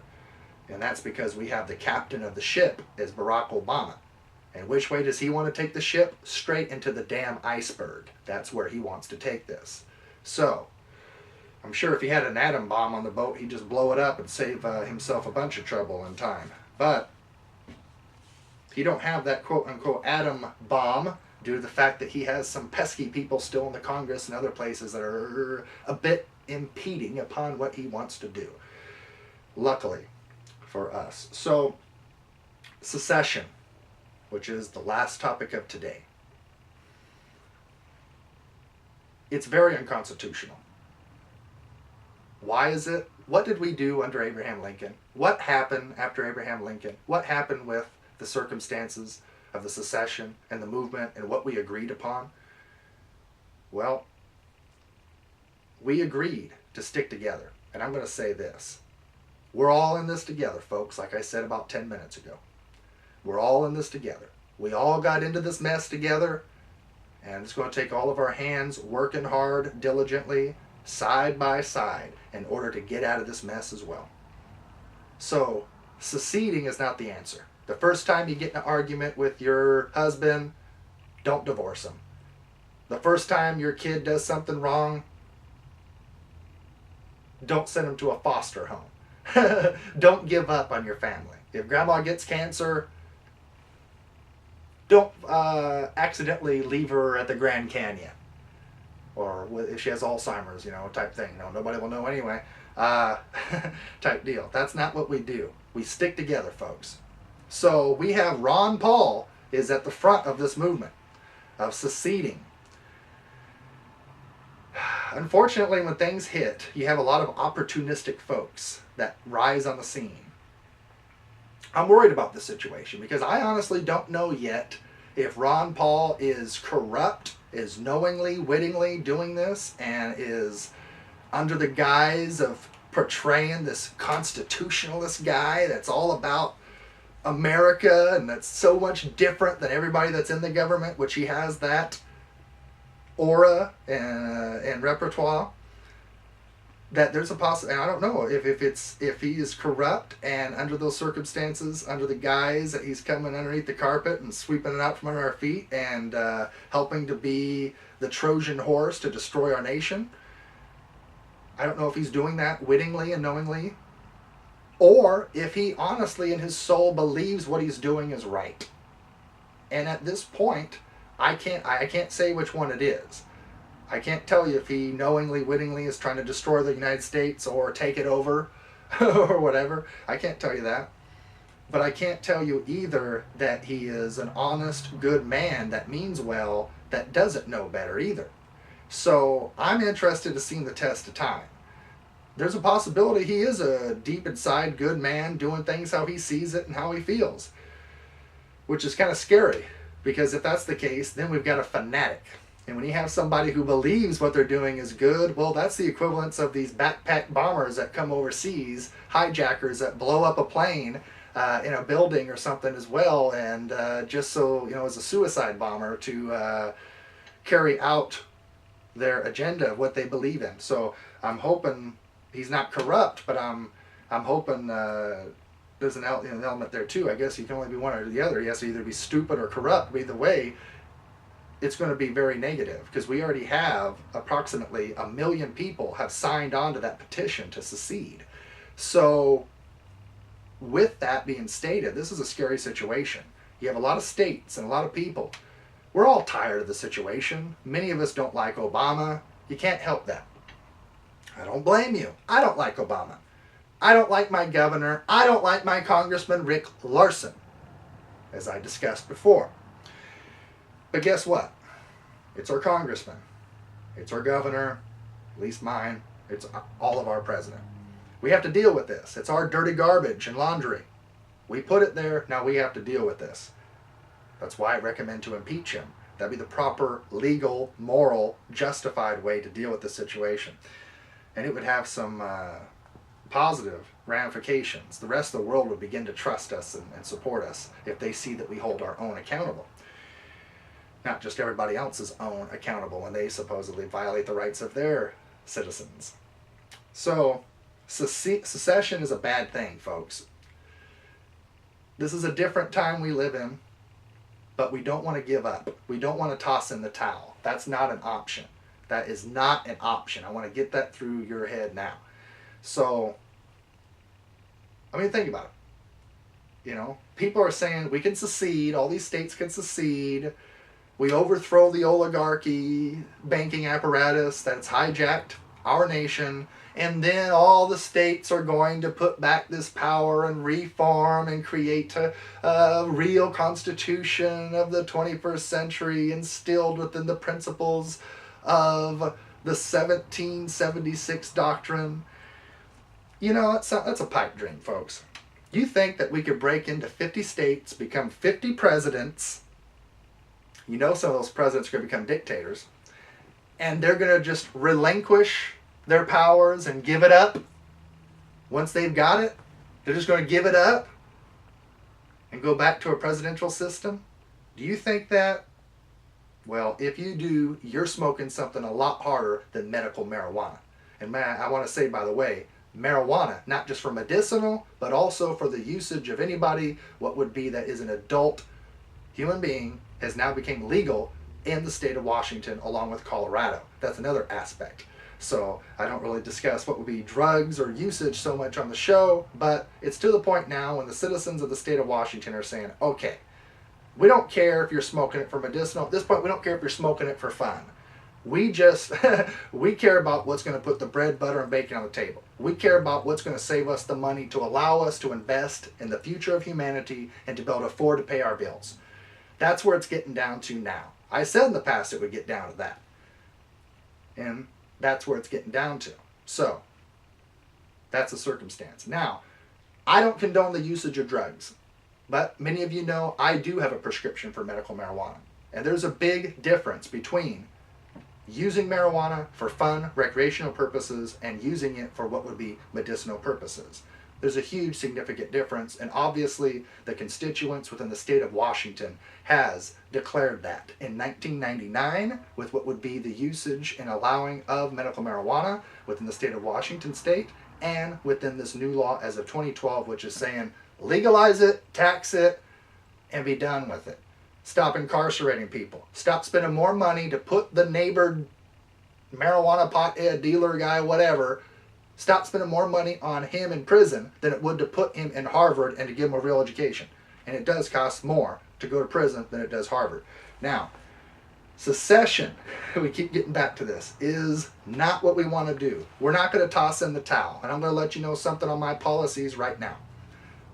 And that's because we have the captain of the ship is Barack Obama. And which way does he want to take the ship? Straight into the damn iceberg. That's where he wants to take this. So, I'm sure if he had an atom bomb on the boat, he'd just blow it up and save himself a bunch of trouble in time. But he don't have that quote-unquote atom bomb due to the fact that he has some pesky people still in the Congress and other places that are a bit impeding upon what he wants to do. Luckily for us. So, secession, which is the last topic of today. It's very unconstitutional. Why is it? What did we do under Abraham Lincoln? What happened after Abraham Lincoln? What happened with the circumstances of the secession and the movement and what we agreed upon? Well, we agreed to stick together. And I'm going to say this. We're all in this together, folks, like I said about 10 minutes ago. We're all in this together. We all got into this mess together, and it's going to take all of our hands working hard, diligently, side by side, in order to get out of this mess as well. So, seceding is not the answer. The first time you get in an argument with your husband, don't divorce him. The first time your kid does something wrong, don't send him to a foster home. Don't give up on your family. If grandma gets cancer, don't accidentally leave her at the Grand Canyon. Or if she has Alzheimer's, type thing. No, nobody will know anyway. Type deal. That's not what we do. We stick together, folks. So we have Ron Paul is at the front of this movement of seceding. Unfortunately, when things hit, you have a lot of opportunistic folks that rise on the scene. I'm worried about this situation because I honestly don't know yet if Ron Paul is corrupt, is knowingly, wittingly doing this, and is under the guise of portraying this constitutionalist guy that's all about America and that's so much different than everybody that's in the government, which he has that aura and repertoire, that there's a possibility. I don't know if he is corrupt and under those circumstances, under the guise that he's coming underneath the carpet and sweeping it out from under our feet and helping to be the Trojan horse to destroy our nation. I don't know if he's doing that wittingly and knowingly, or if he honestly in his soul believes what he's doing is right. And at this point, I can't say which one it is. I can't tell you if he knowingly, wittingly is trying to destroy the United States or take it over or whatever. I can't tell you that. But I can't tell you either that he is an honest, good man that means well, that doesn't know better either. So I'm interested to see the test of time. There's a possibility he is a deep inside good man doing things how he sees it and how he feels. Which is kind of scary, because if that's the case, then we've got a fanatic. And when you have somebody who believes what they're doing is good, well, that's the equivalence of these backpack bombers that come overseas, hijackers that blow up a plane in a building or something as well, and just so, as a suicide bomber to carry out their agenda of what they believe in. So I'm hoping he's not corrupt, but I'm hoping there's an element there too. I guess you can only be one or the other. He has to either be stupid or corrupt. But either way, it's going to be very negative, because we already have approximately 1 million people have signed on to that petition to secede. So with that being stated, this is a scary situation. You have a lot of states and a lot of people. We're all tired of the situation. Many of us don't like Obama. You can't help that. I don't blame you. I don't like Obama. I don't like my governor. I don't like my Congressman Rick Larson, as I discussed before. But guess what? It's our congressman. It's our governor, at least mine. It's all of our president. We have to deal with this. It's our dirty garbage and laundry. We put it there, now we have to deal with this. That's why I recommend to impeach him. That'd be the proper, legal, moral, justified way to deal with the situation. And it would have some positive ramifications. The rest of the world would begin to trust us and support us if they see that we hold our own accountable. Not just everybody else's own accountable when they supposedly violate the rights of their citizens. So, secession is a bad thing, folks. This is a different time we live in, but we don't want to give up. We don't want to toss in the towel. That's not an option. That is not an option. I want to get that through your head now. So, think about it. People are saying we can secede, all these states can secede, we overthrow the oligarchy banking apparatus that's hijacked our nation, and then all the states are going to put back this power and reform and create a real constitution of the 21st century instilled within the principles of the 1776 doctrine. That's a pipe dream, folks. You think that we could break into 50 states, become 50 presidents? Some of those presidents are going to become dictators, and they're going to just relinquish their powers and give it up once they've got it? They're just going to give it up and go back to a presidential system? Do you think that? Well, if you do, you're smoking something a lot harder than medical marijuana. And I want to say, by the way, marijuana, not just for medicinal, but also for the usage of anybody, what would be that is an adult human being, has now become legal in the state of Washington along with Colorado. That's another aspect. So I don't really discuss what would be drugs or usage so much on the show, but it's to the point now when the citizens of the state of Washington are saying, okay, we don't care if you're smoking it for medicinal. At this point, we don't care if you're smoking it for fun. We just, we care about what's going to put the bread, butter, and bacon on the table. We care about what's going to save us the money to allow us to invest in the future of humanity and to be able to afford to pay our bills. That's where it's getting down to now. I said in the past it would get down to that. And that's where it's getting down to. So, that's a circumstance. Now, I don't condone the usage of drugs, but many of you know I do have a prescription for medical marijuana. And there's a big difference between using marijuana for fun, recreational purposes, and using it for what would be medicinal purposes. There's a huge significant difference, and obviously the constituents within the state of Washington has declared that in 1999 with what would be the usage and allowing of medical marijuana within the state of Washington state, and within this new law as of 2012, which is saying legalize it, tax it, and be done with it. Stop incarcerating people. Stop spending more money to put the neighbor marijuana pot dealer guy, whatever, stop spending more money on him in prison than it would to put him in Harvard and to give him a real education. And it does cost more to go to prison than it does Harvard. Now, Secession, we keep getting back to this, is not what we want to do. We're not going to toss in the towel. And I'm going to let you know something on my policies right now.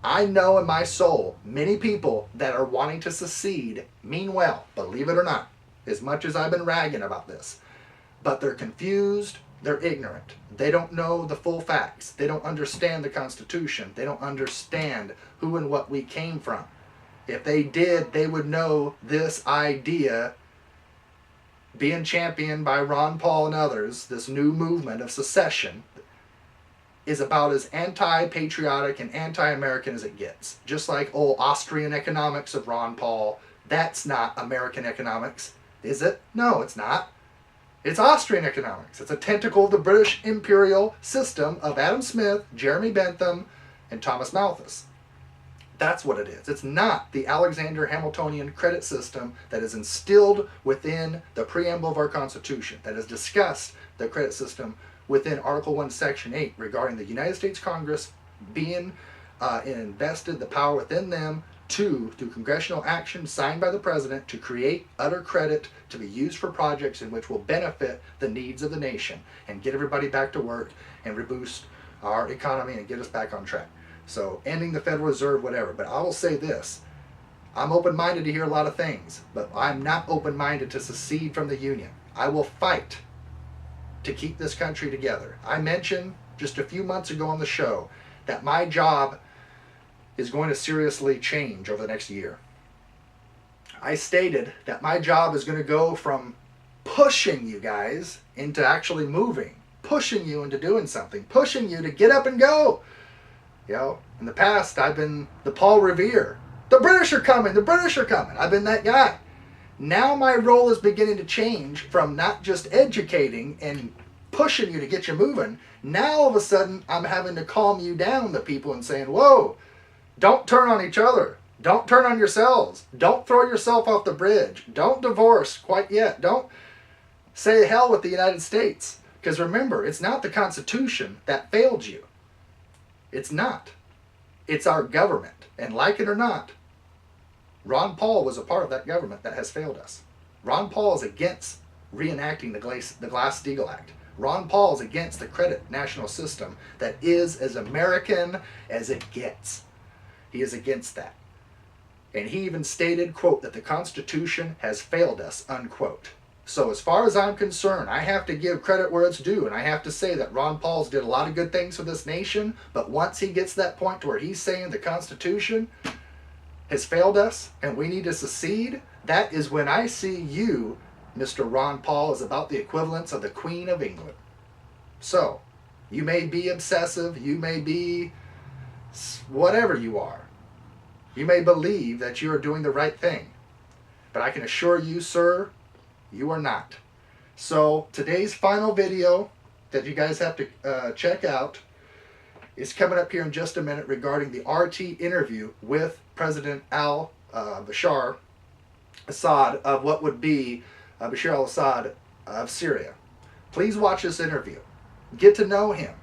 I know in my soul many people that are wanting to secede mean well, believe it or not, as much as I've been ragging about this. But they're confused, they're ignorant. They don't know the full facts. They don't understand the Constitution. They don't understand who and what we came from. If they did, they would know this idea being championed by Ron Paul and others, this new movement of secession, is about as anti-patriotic and anti-American as it gets. Just like old Austrian economics of Ron Paul, that's not American economics, is it? No, it's not. It's Austrian economics. It's a tentacle of the British imperial system of Adam Smith, Jeremy Bentham, and Thomas Malthus. That's what it is. It's not the Alexander Hamiltonian credit system that is instilled within the preamble of our Constitution, that has discussed the credit system within Article 1, Section 8, regarding the United States Congress being invested the power within them through congressional action signed by the President, to create utter credit to be used for projects in which will benefit the needs of the nation and get everybody back to work and reboost our economy and get us back on track. So ending the Federal Reserve, whatever. But I will say this. I'm open-minded to hear a lot of things, but I'm not open-minded to secede from the Union. I will fight to keep this country together. I mentioned just a few months ago on the show that my job is going to seriously change over the next year. I stated that my job is going to go from pushing you guys into actually moving, pushing you into doing something, pushing you to get up and go. You know, in the past, I've been the Paul Revere. The British are coming, the British are coming. I've been that guy. Now my role is beginning to change from not just educating and pushing you to get you moving. Now all of a sudden, I'm having to calm you down, the people, and saying, whoa, don't turn on each other. Don't turn on yourselves. Don't throw yourself off the bridge. Don't divorce quite yet. Don't say hell with the United States. Because remember, it's not the Constitution that failed you. It's not. It's our government. And like it or not, Ron Paul was a part of that government that has failed us. Ron Paul is against reenacting the Glass-Steagall Act. Ron Paul is against the credit national system that is as American as it gets. He is against that. And he even stated, quote, that the Constitution has failed us, unquote. So as far as I'm concerned, I have to give credit where it's due, and I have to say that Ron Paul's did a lot of good things for this nation, but once he gets to that point to where he's saying the Constitution has failed us and we need to secede, that is when I see you, Mr. Ron Paul, as about the equivalence of the Queen of England. So, you may be obsessive, you may be whatever you are. You may believe that you are doing the right thing, but I can assure you, sir, you are not. So today's final video that you guys have to check out is coming up here in just a minute regarding the RT interview with President al-Bashir Assad of what would be Bashir al-Assad of Syria. Please watch this interview. Get to know him.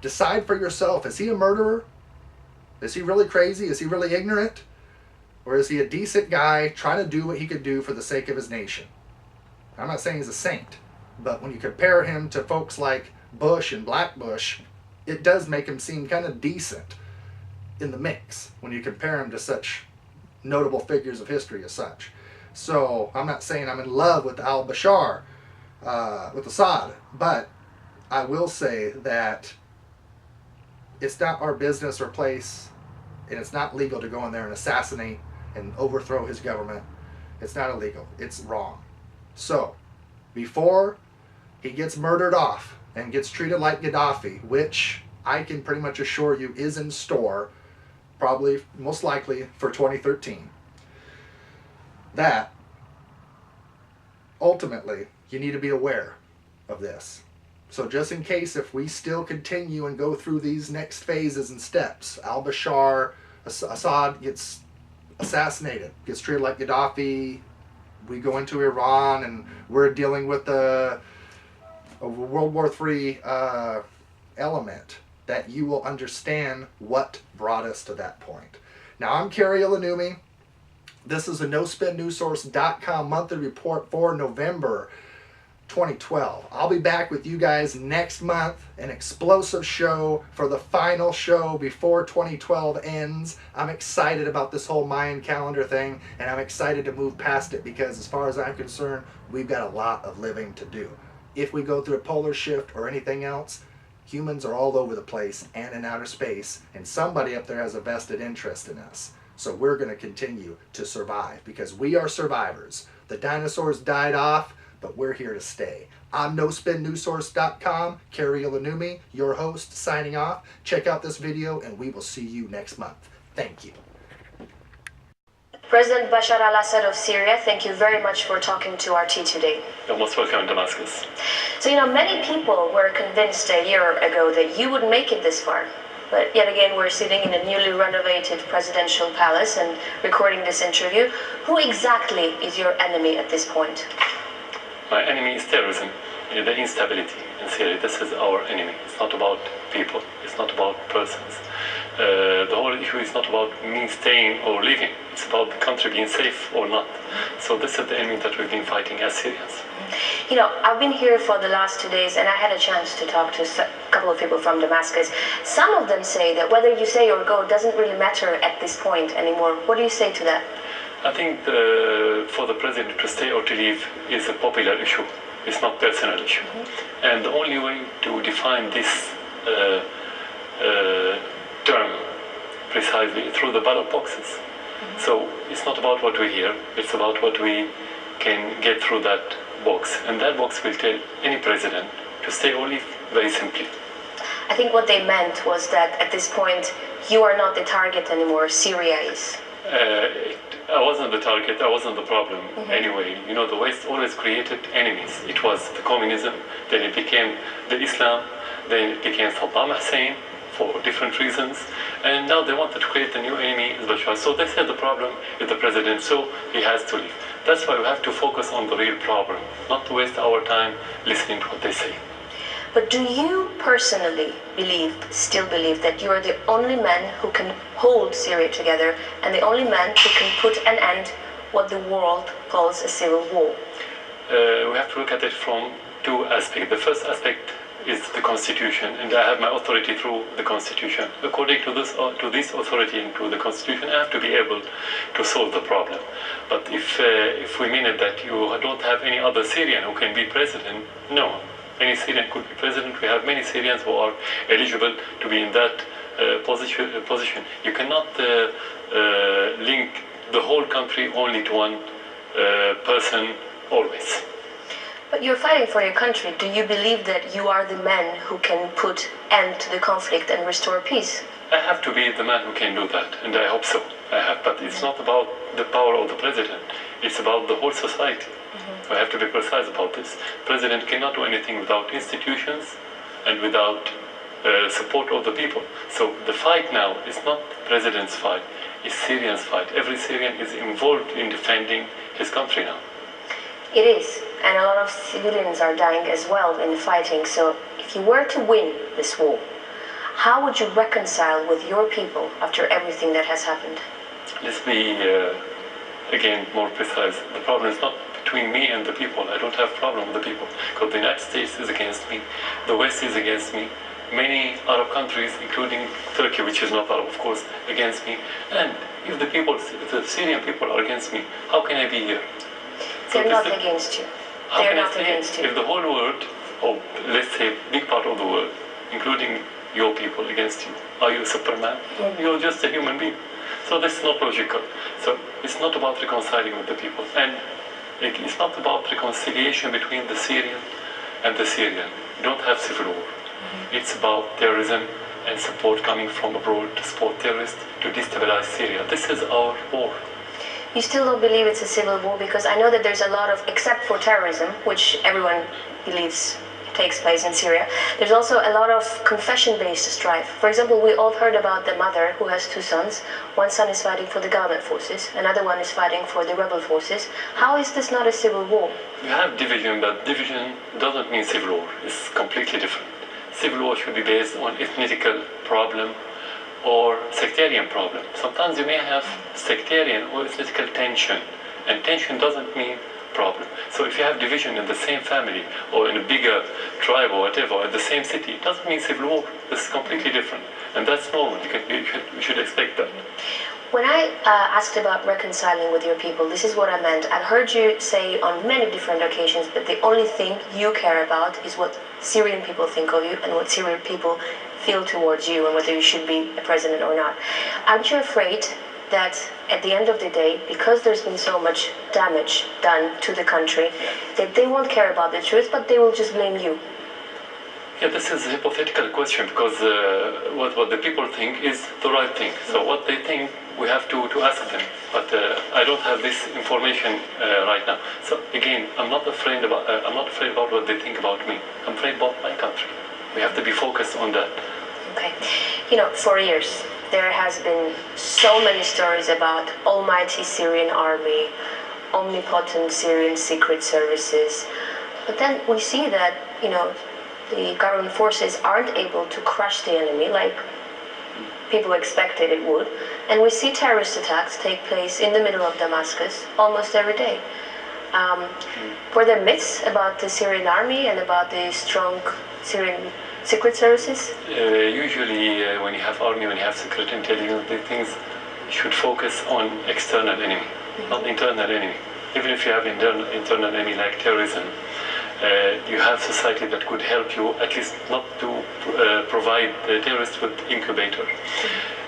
Decide for yourself. Is he a murderer? Is he really crazy? Is he really ignorant? Or is he a decent guy trying to do what he could do for the sake of his nation? I'm not saying he's a saint, but when you compare him to folks like Bush and Black Bush, it does make him seem kind of decent in the mix when you compare him to such notable figures of history as such. So I'm not saying I'm in love with al-Bashir, with Assad, but I will say that it's not our business or place, and it's not legal to go in there and assassinate and overthrow his government. It's not illegal. It's wrong. So, before he gets murdered off and gets treated like Gaddafi, which I can pretty much assure you is in store, probably, most likely, for 2013, that ultimately you need to be aware of this. So just in case, if we still continue and go through these next phases and steps, al-Bashir, Assad gets assassinated, gets treated like Gaddafi, we go into Iran and we're dealing with a World War III element, that you will understand what brought us to that point. Now, I'm Kari Ilonummi. This is a nospennewssource.com monthly report for November 2012. I'll be back with you guys next month, an explosive show for the final show before 2012 ends. I'm excited about this whole Mayan calendar thing, and I'm excited to move past it because as far as I'm concerned, we've got a lot of living to do. If we go through a polar shift or anything else, humans are all over the place and in outer space, and somebody up there has a vested interest in us. So we're going to continue to survive because we are survivors. The dinosaurs died off, but we're here to stay. I'm nospennewssource.com, Kari Ilonummi, your host, signing off. Check out this video, and we will see you next month. Thank you. President Bashar al-Assad of Syria, thank you very much for talking to RT today. You're most welcome in Damascus. So, many people were convinced a year ago that you would make it this far. But yet again, we're sitting in a newly renovated presidential palace and recording this interview. Who exactly is your enemy at this point? My enemy is terrorism, the instability in Syria. This is our enemy. It's not about people. It's not about persons. The whole issue is not about me staying or leaving. It's about the country being safe or not. So this is the enemy that we've been fighting as Syrians. I've been here for the last 2 days, and I had a chance to talk to a couple of people from Damascus. Some of them say that whether you stay or go doesn't really matter at this point anymore. What do you say to that? I think for the president to stay or to leave is a popular issue. It's not a personal issue. And the only way to define this term precisely through the ballot boxes. So it's not about what we hear, it's about what we can get through that box. And that box will tell any president to stay or leave, very simply. I think what they meant was that at this point, you are not the target anymore, Syria is. I wasn't the target, I wasn't the problem anyway. The West always created enemies. It was the communism, then it became the Islam, then it became Saddam Hussein for different reasons, and now they wanted to create a new enemy, al-Bashir. So they said the problem is the president, so he has to leave. That's why we have to focus on the real problem, not to waste our time listening to what they say. But do you personally still believe that you are the only man who can hold Syria together and the only man who can put an end what the world calls a civil war? We have to look at it from two aspects. The first aspect is the constitution, and I have my authority through the constitution. According to this authority and to the constitution, I have to be able to solve the problem. But if we mean it that you don't have any other Syrian who can be president, no. Any Syrian could be president. We have many Syrians who are eligible to be in that position. You cannot link the whole country only to one person always. But you're fighting for your country. Do you believe that you are the man who can put end to the conflict and restore peace? I have to be the man who can do that, and I hope so. I have, but it's not about the power of the president. It's about the whole society. I have to be precise about this. The president cannot do anything without institutions and without support of the people. So the fight now is not the president's fight, it's Syrians' fight. Every Syrian is involved in defending his country now. It is, and a lot of civilians are dying as well in fighting. So if you were to win this war, how would you reconcile with your people after everything that has happened? Let's be, again, more precise. The problem is not between me and the people. I don't have a problem with the people, because the United States is against me, the West is against me, many Arab countries, including Turkey, which is not Arab, of course, against me. And if the Syrian people are against me, how can I be here? They're not against you. They're not against you. If the whole world, or let's say a big part of the world, including your people against you, are you a Superman? You're just a human being. So that's not logical. So it's not about reconciling with the people. And it's not about reconciliation between the Syrian and the Syrian. You don't have civil war. It's about terrorism and support coming from abroad to support terrorists to destabilize Syria. This is our war. You still don't believe it's a civil war? Because I know that there's a lot of, except for terrorism, which everyone believes takes place in Syria, there's also a lot of confession-based strife. For example, we all heard about the mother who has two sons. One son is fighting for the government forces, another one is fighting for the rebel forces. How is this not a civil war? You have division, but division doesn't mean civil war. It's completely different. Civil war should be based on ethnical problem or sectarian problem. Sometimes you may have sectarian or political tension, and tension doesn't mean problem. So if you have division in the same family or in a bigger tribe or whatever, or in the same city, it doesn't mean civil war. This is completely different, and that's normal. You should expect that. When I asked about reconciling with your people, this is what I meant. I've heard you say on many different occasions that the only thing you care about is what Syrian people think of you and what Syrian people feel towards you and whether you should be a president or not. Aren't you afraid that at the end of the day, because there's been so much damage done to the country, that they won't care about the truth, but they will just blame you? Yeah, this is a hypothetical question because what the people think is the right thing. So what they think, we have to ask them. But I don't have this information right now. So again, I'm not afraid about what they think about me. I'm afraid about my country. We have to be focused on that. Okay. You know, for years, there has been so many stories about almighty Syrian army, omnipotent Syrian secret services. But then we see that, you know, the government forces aren't able to crush the enemy like people expected it would. And we see terrorist attacks take place in the middle of Damascus almost every day. Were there myths about the Syrian army and about the strong Syrian secret services? Usually when you have army, when you have secret intelligence, the things should focus on external enemy, not internal enemy. Even if you have internal enemy like terrorism, you have society that could help you, at least not to provide the terrorists with incubator.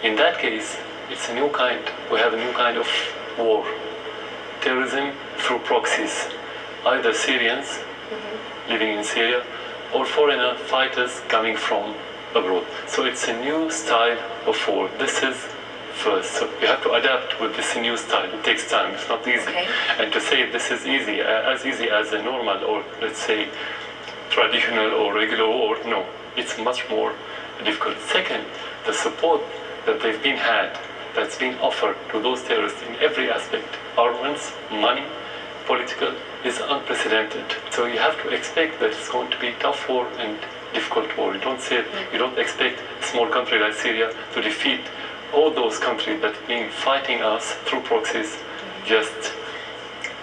In that case, it's a new kind. We have a new kind of war. Terrorism through proxies, either Syrians living in Syria or foreigner fighters coming from abroad. So it's a new style of war. This is first. So you have to adapt with this new style. It takes time. It's not easy. Okay. And to say this is easy as a normal or let's say traditional or regular war, no. It's much more difficult. Second, the support that they've been had, that's been offered to those terrorists in every aspect, armaments, money, political, is unprecedented. So you have to expect that it's going to be tough war and difficult war. You don't expect a small country like Syria to defeat all those countries that have been fighting us through proxies just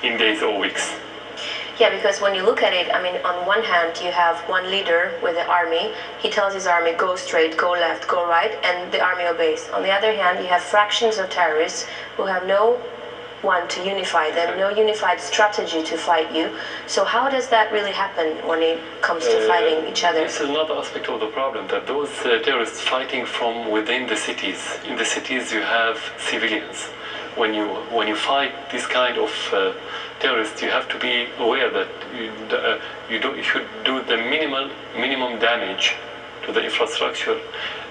in days or weeks. Yeah, because when you look at it, I mean, on one hand, you have one leader with the army. He tells his army, go straight, go left, go right, and the army obeys. On the other hand, you have fractions of terrorists who have no one to unify them, no unified strategy to fight you. So how does that really happen when it comes to fighting each other? This is another aspect of the problem, that those terrorists fighting from within the cities. In the cities you have civilians. When you fight this kind of terrorists, you have to be aware that you should do the minimum damage to the infrastructure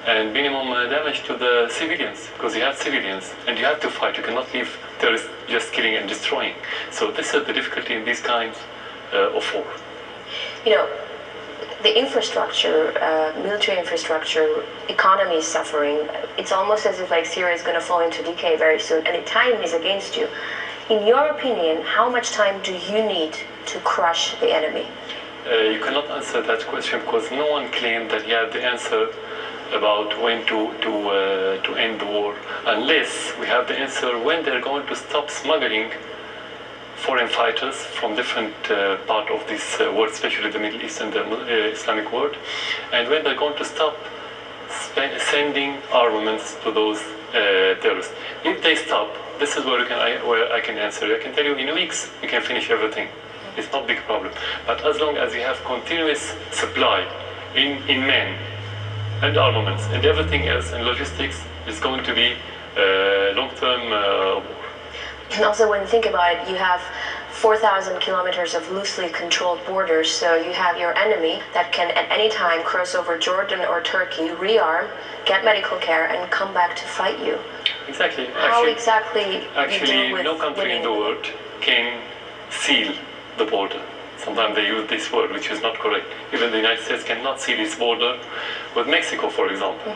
and minimum damage to the civilians, because you have civilians and you have to fight. You cannot leave terrorists just killing and destroying. So this is the difficulty in these kinds of war. You know, the infrastructure, military infrastructure, economy is suffering. It's almost as if like Syria is going to fall into decay very soon, and the time is against you. In your opinion, how much time do you need to crush the enemy? You cannot answer that question because no one claimed that he had the answer about when to end the war, unless we have the answer when they're going to stop smuggling foreign fighters from different part of this world, especially the Middle East and the Islamic world, and when they're going to stop sending armaments to those terrorists. If they stop, this is where I can answer you. I can tell you in weeks you can finish everything. It's not a big problem. But as long as you have continuous supply in men and armaments and everything else and logistics, it's going to be long-term war. And also when you think about it, you have 4,000 kilometers of loosely controlled borders, so you have your enemy that can at any time cross over Jordan or Turkey, rearm, get medical care, and come back to fight you. Exactly. How exactly Actually, you deal with no country in the world can seal the border. Sometimes they use this word, which is not correct. Even the United States cannot seal its border with Mexico, for example.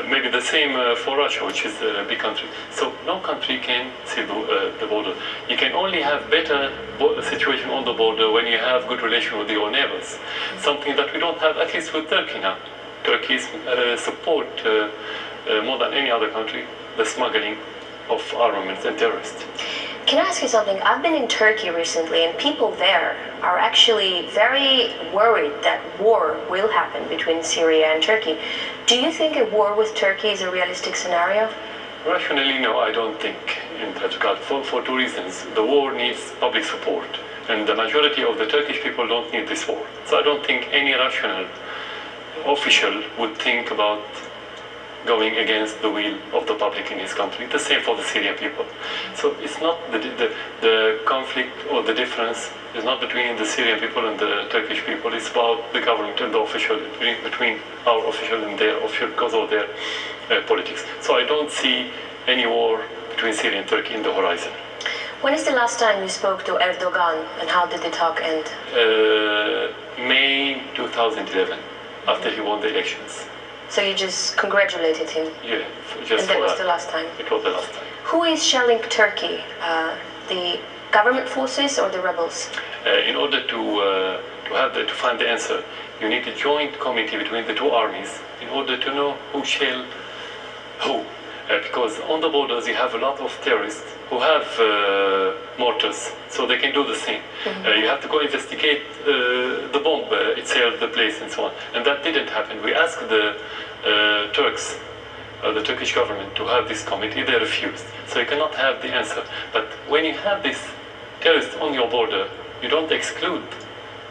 Maybe the same for Russia, which is a big country. So no country can seal the border. You can only have better situation on the border when you have good relation with your neighbors. Something that we don't have, at least with Turkey now. Turkey's support more than any other country, the smuggling of armaments and terrorists. Can I ask you something? I've been in Turkey recently, and people there are actually very worried that war will happen between Syria and Turkey. Do you think a war with Turkey is a realistic scenario? Rationally, no, I don't think in that regard, for two reasons. The war needs public support, and the majority of the Turkish people don't need this war. So I don't think any rational official would think about going against the will of the public in his country. The same for the Syrian people. So it's not the conflict or the difference is not between the Syrian people and the Turkish people. It's about the government and the official, between our official and their official because of their politics. So I don't see any war between Syria and Turkey in the horizon. When is the last time you spoke to Erdogan, and how did the talk end? May 2011, after he won the elections. So you just congratulated him? Yeah, just and that was the last time? It was the last time. Who is shelling Turkey? The government forces or the rebels? In order to find the answer, you need a joint committee between the two armies in order to know who shall who. Because on the borders you have a lot of terrorists who have mortars, so they can do the same. Mm-hmm. You have to go investigate the bomb itself, the place, and so on. And that didn't happen. We asked the Turks, the Turkish government, to have this committee. They refused. So you cannot have the answer. But when you have these terrorists on your border, you don't exclude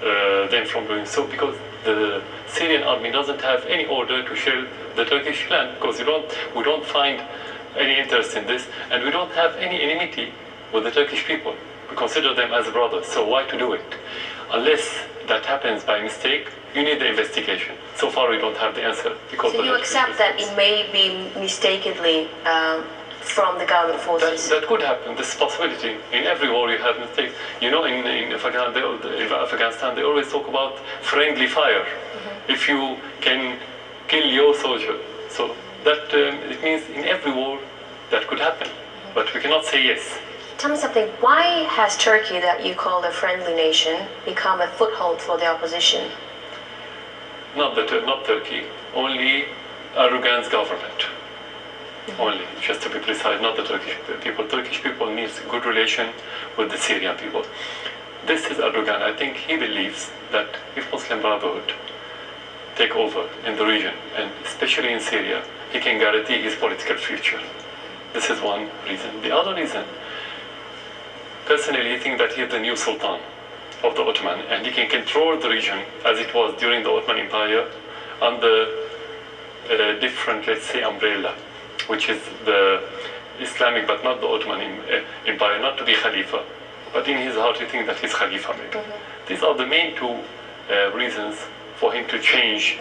them from doing so, because the Syrian army doesn't have any order to shell the Turkish land, because we don't find any interest in this, and we don't have any enmity with the Turkish people. We consider them as brothers, so why to do it? Unless that happens by mistake, you need the investigation. So far we don't have the answer. Because so you accept that it may be mistakenly from the government forces? That could happen, this possibility. In every war you have mistakes. You know, in Afghanistan they always talk about friendly fire. Mm-hmm. If you can kill your soldier. So that it means in every war that could happen. Mm-hmm. But we cannot say yes. Tell me something, why has Turkey, that you call a friendly nation, become a foothold for the opposition? Not Turkey, only Erdogan's government. Mm-hmm. Only, just to be precise, not the Turkish people. Turkish people need good relation with the Syrian people. This is Erdogan. I think he believes that if Muslim Brotherhood take over in the region, and especially in Syria, he can guarantee his political future. This is one reason. The other reason, personally, I think that he is the new Sultan of the Ottoman, and he can control the region as it was during the Ottoman Empire under a different, let's say, umbrella, which is the Islamic but not the Ottoman Empire, not to be Khalifa, but in his heart he thinks that he's Khalifa maybe. Mm-hmm. These are the main two reasons for him to change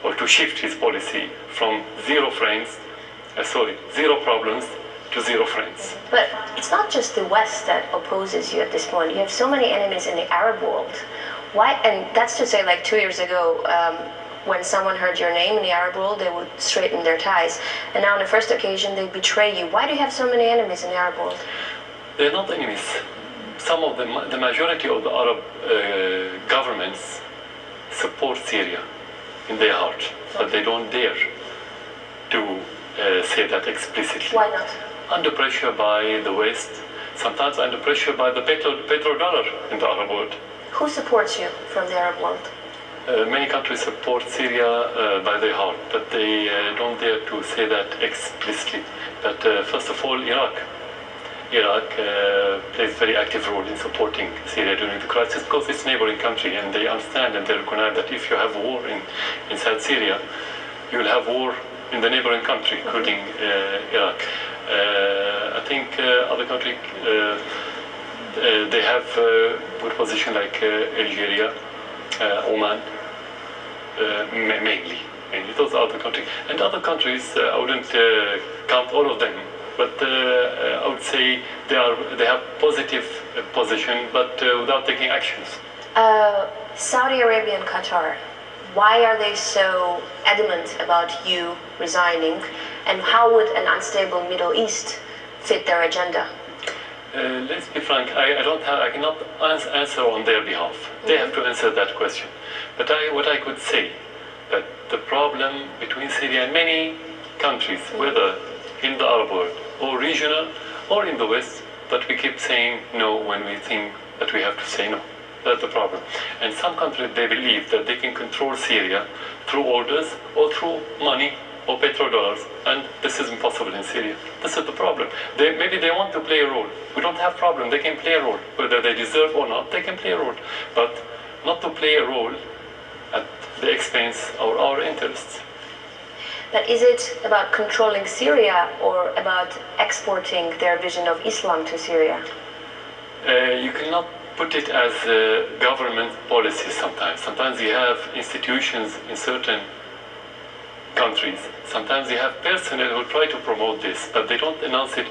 or to shift his policy from zero problems to zero friends. But it's not just the West that opposes you at this point. You have so many enemies in the Arab world. Why? And that's to say, like 2 years ago, when someone heard your name in the Arab world, they would straighten their ties. And now on the first occasion, they betray you. Why do you have so many enemies in the Arab world? They're not enemies. Some of them, the majority of the Arab governments support Syria in their heart, but they don't dare to say that explicitly. Why not? Under pressure by the West, sometimes under pressure by the petrodollar in the Arab world. Who supports you from the Arab world? Many countries support Syria by their heart, but they don't dare to say that explicitly. But first of all, Iraq plays a very active role in supporting Syria during the crisis, because it's a neighboring country, and they understand and they recognize that if you have war inside Syria, you will have war in the neighboring country, including Iraq. I think other countries, they have good position like Algeria, Oman, mainly. And those are other countries. And other countries, I wouldn't count all of them, but I would say they have positive position, but without taking actions. Saudi Arabia and Qatar, why are they so adamant about you resigning, and how would an unstable Middle East fit their agenda? Let's be frank, I cannot answer on their behalf. Mm-hmm. They have to answer that question. But what I could say, that the problem between Syria and many countries, whether in the Arab world or regional or in the West, but we keep saying no when we think that we have to say no. That's the problem. And some countries, they believe that they can control Syria through orders or through money or petrodollars, and this is impossible in Syria. This is the problem. Maybe they want to play a role. We don't have problem. They can play a role. Whether they deserve or not, they can play a role. But not to play a role at the expense of our interests. But is it about controlling Syria or about exporting their vision of Islam to Syria? You cannot put it as a government policy sometimes. Sometimes you have institutions in certain countries. Sometimes you have personnel who try to promote this, but they don't announce it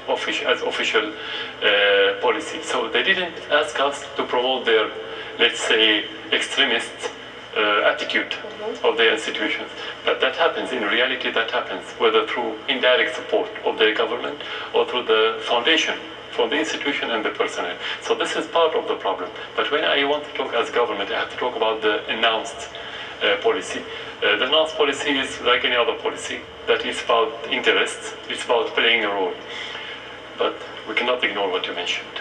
as official policy. So they didn't ask us to promote their, let's say, extremist attitude of their institutions. But that happens, in reality that happens, whether through indirect support of their government or through the foundation from the institution and the personnel. So this is part of the problem. But when I want to talk as government, I have to talk about the announced policy. The announced policy is like any other policy, that is about interests, it's about playing a role. But we cannot ignore what you mentioned.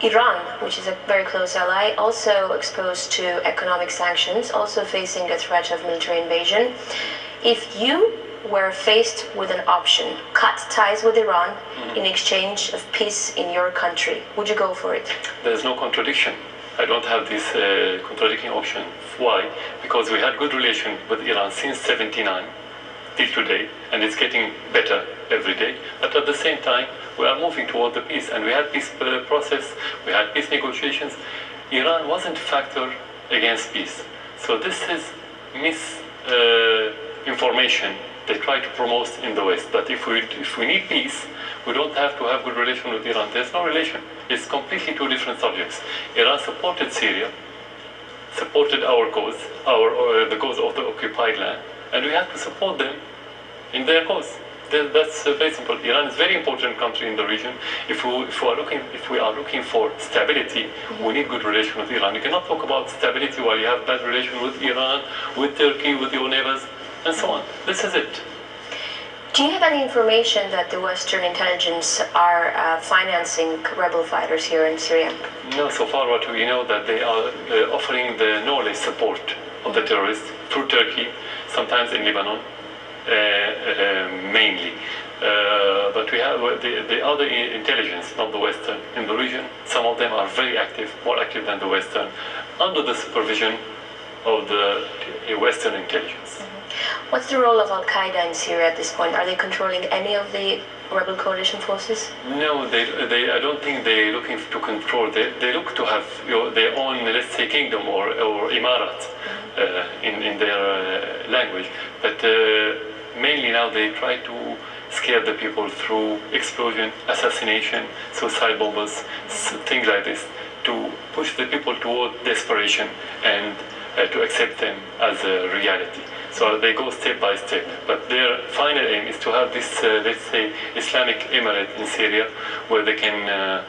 Iran, which is a very close ally, also exposed to economic sanctions, also facing a threat of military invasion. If you were faced with an option, cut ties with Iran in exchange of peace in your country, would you go for it? There's no contradiction. I don't have this contradicting option. Why? Because we had good relation with Iran since '79 till today, and it's getting better every day. But at the same time, we are moving toward the peace, and we had peace process, we had peace negotiations. Iran wasn't a factor against peace. So this is misinformation they try to promote in the West. But if we need peace, we don't have to have good relation with Iran. There's no relation. It's completely two different subjects. Iran supported Syria, supported our cause, the cause of the occupied land, and we have to support them in their cause. That's very simple. Iran is a very important country in the region. If we are looking for stability, we need good relation with Iran. You cannot talk about stability while you have bad relation with Iran, with Turkey, with your neighbors, and so on. This is it. Do you have any information that the Western intelligence are financing rebel fighters here in Syria? No, so far what we know that they are offering the knowledge support of the terrorists through Turkey, sometimes in Lebanon, mainly. But we have the other intelligence, not the Western, in the region. Some of them are very active, more active than the Western, under the supervision of the Western intelligence. What's the role of Al-Qaeda in Syria at this point? Are they controlling any of the rebel coalition forces? No, I don't think they're looking to control. They look to have their own, let's say, kingdom or emirat in their language. But mainly now they try to scare the people through explosion, assassination, suicide bombers, things like this, to push the people toward desperation and to accept them as a reality. So they go step by step, but their final aim is to have this, let's say, Islamic emirate in Syria, where they can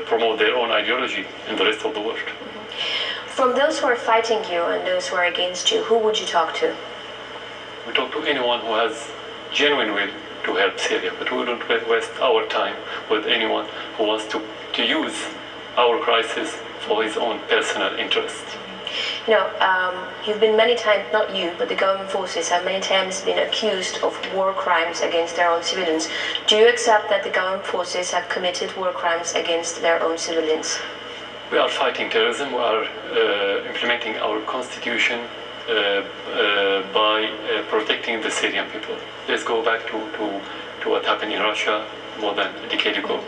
promote their own ideology in the rest of the world. From those who are fighting you and those who are against you, who would you talk to? We talk to anyone who has genuine will to help Syria, but we don't waste our time with anyone who wants to use our crisis for his own personal interest. You know, you've been many times, not you, but the government forces have many times been accused of war crimes against their own civilians. Do you accept that the government forces have committed war crimes against their own civilians? We are fighting terrorism. We are implementing our constitution by protecting the Syrian people. Let's go back to what happened in Russia more than a decade ago.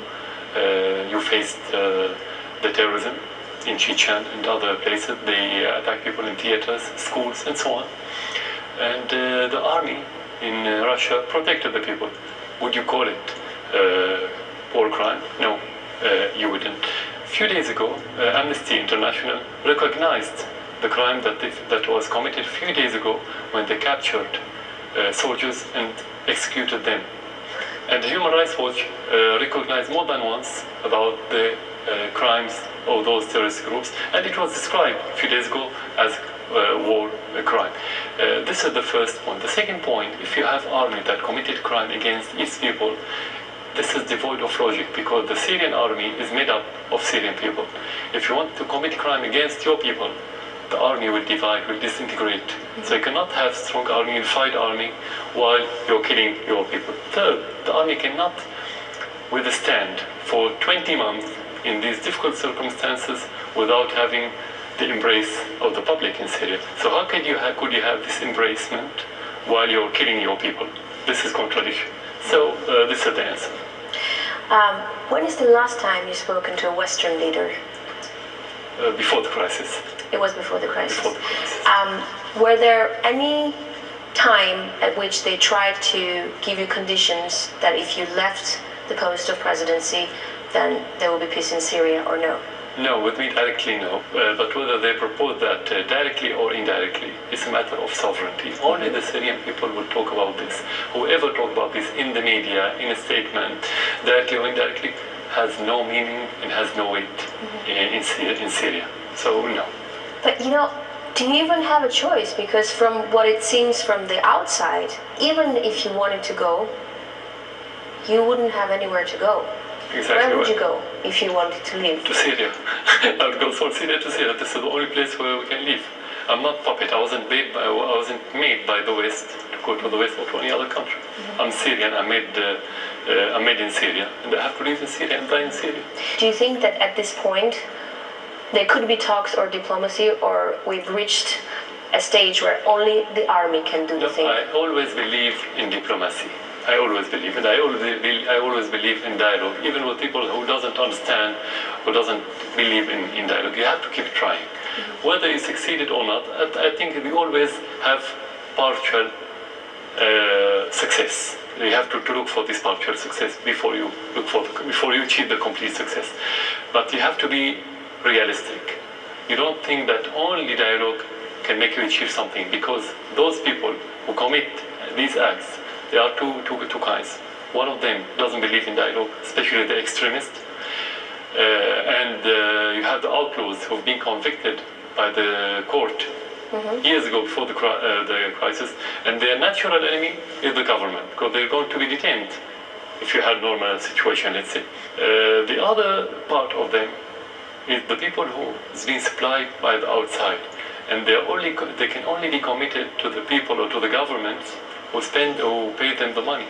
You faced the terrorism in Chechen and other places. They attack people in theaters, schools, and so on. And the army in Russia protected the people. Would you call it war crime? No, you wouldn't. A few days ago, Amnesty International recognized the crime that was committed a few days ago when they captured soldiers and executed them. And the Human Rights Watch recognized more than once about the crimes of those terrorist groups, and it was described a few days ago as war crime. This is the first point. The second point, if you have army that committed crime against its people, this is devoid of logic, because the Syrian army is made up of Syrian people. If you want to commit crime against your people, the army will divide, will disintegrate. So you cannot have strong army, unified army, while you're killing your people. Third, the army cannot withstand for 20 months in these difficult circumstances without having the embrace of the public in Syria. So how could you have this embracement while you're killing your people? This is contradiction. So this is the answer. When is the last time you've spoken to a Western leader? Before the crisis. It was before the crisis. Before the crisis. Were there any time at which they tried to give you conditions that if you left the post of presidency, then there will be peace in Syria, or no? No, with me directly, no. But whether they propose that directly or indirectly, it's a matter of sovereignty. Only the Syrian people will talk about this. Whoever talk about this in the media, in a statement, directly or indirectly, has no meaning and has no weight in Syria. So, no. But do you even have a choice? Because from what it seems from the outside, even if you wanted to go, you wouldn't have anywhere to go. Exactly. Where would you go if you wanted to leave? To Syria. I would go from Syria to Syria. This is the only place where we can live. I'm not puppet. I wasn't made by the West to go to the West or to any other country. I'm Syrian. I'm made in Syria, and I have to live in Syria and die in Syria. Do you think that at this point there could be talks or diplomacy, or we've reached a stage where only the army can do the thing? I always believe in diplomacy. I always believe, and I always believe in dialogue, even with people who doesn't understand, who doesn't believe in dialogue. You have to keep trying. Whether you succeeded or not, I think we always have partial success. You have to look for this partial success before you achieve the complete success. But you have to be realistic. You don't think that only dialogue can make you achieve something, because those people who commit these acts, there are two kinds. One of them doesn't believe in dialogue, especially the extremists. And you have the outlaws who've been convicted by the court years ago before the crisis, and their natural enemy is the government, because they're going to be detained if you had normal situation, let's say. The other part of them is the people who is being supplied by the outside, and they can only be committed to the people or to the governments who pay them the money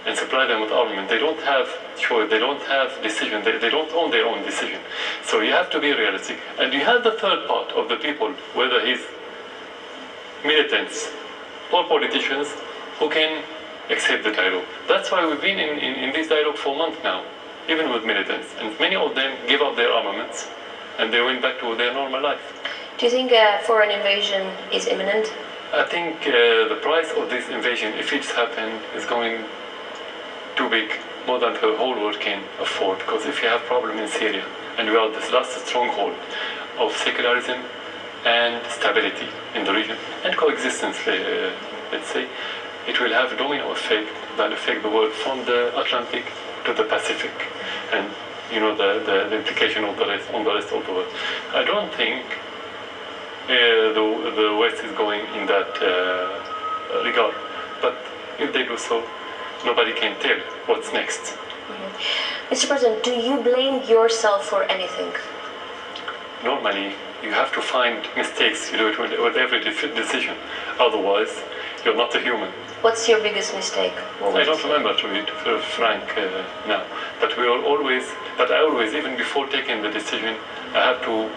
and supply them with armament. They don't have choice, they don't have decision, they don't own their own decision. So you have to be realistic. And you have the third part of the people, whether he's militants or politicians, who can accept the dialogue. That's why we've been in this dialogue for months now, even with militants. And many of them gave up their armaments and they went back to their normal life. Do you think a foreign invasion is imminent? I think the price of this invasion, if it's happened, is going too big, more than the whole world can afford. Because if you have problem in Syria, and we are this last stronghold of secularism and stability in the region, and coexistence, let's say, it will have a domino effect that will affect the world from the Atlantic to the Pacific. And the implication of the rest on the rest of the world. I don't think the West is going in that regard, but if they do so, nobody can tell what's next. Mr. President, do you blame yourself for anything? Normally, you have to find mistakes. You do it with every decision. Otherwise, you're not a human. What's your biggest mistake? I don't remember, to be frank now. But I always, even before taking the decision, I have to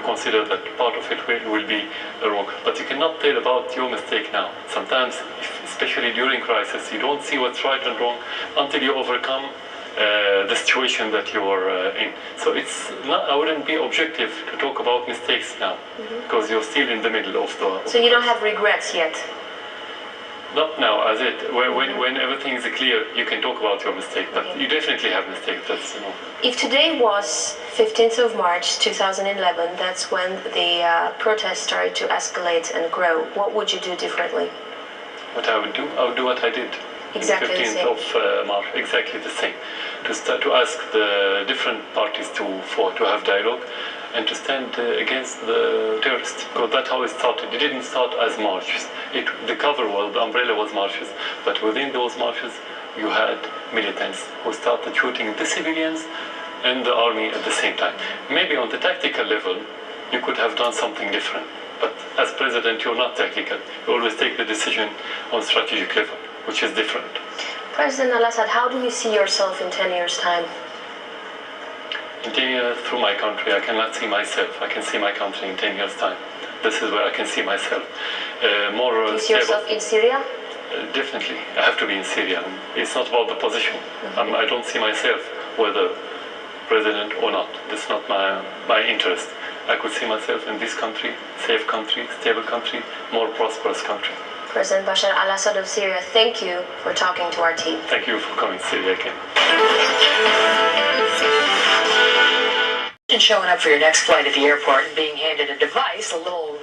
consider that part of it will be wrong. But you cannot tell about your mistake now. Sometimes, especially during crisis, you don't see what's right and wrong until you overcome the situation that you are in. So I wouldn't be objective to talk about mistakes now, because you're still in the middle of the... So you don't have regrets yet? Not now, as it. When everything is clear, you can talk about your mistake, but you definitely have mistakes. That's, If today was 15th of March 2011, that's when the protests started to escalate and grow, what would you do differently? What I would do what I did. Exactly the same. 15th of March, exactly the same. To ask the different parties to have dialogue, and to stand against the terrorists, because that's how it started. It didn't start as marches. The cover was, the umbrella was marches, but within those marches you had militants who started shooting the civilians and the army at the same time. Maybe on the tactical level you could have done something different, but as president you're not tactical. You always take the decision on strategic level, which is different. President al-Assad, how do you see yourself in 10 years' time? In 10 years, through my country, I cannot see myself. I can see my country in 10 years' time. This is where I can see myself. More do you see yourself in Syria? Definitely. I have to be in Syria. It's not about the position. I don't see myself whether president or not. That's not my interest. I could see myself in this country, safe country, stable country, more prosperous country. President Bashar al-Assad of Syria, thank you for talking to our team. Thank you for coming to Syria again. And showing up for your next flight at the airport and being handed a device, a little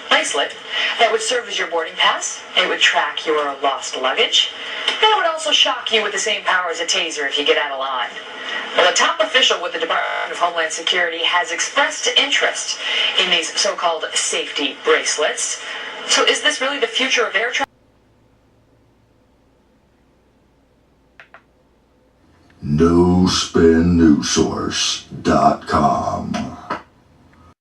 bracelet, that would serve as your boarding pass. It would track your lost luggage. And it would also shock you with the same power as a taser if you get out of line. Well, a top official with the Department of Homeland Security has expressed interest in these so-called safety bracelets. So is this really the future of air travel? NoSpinNewsSource.com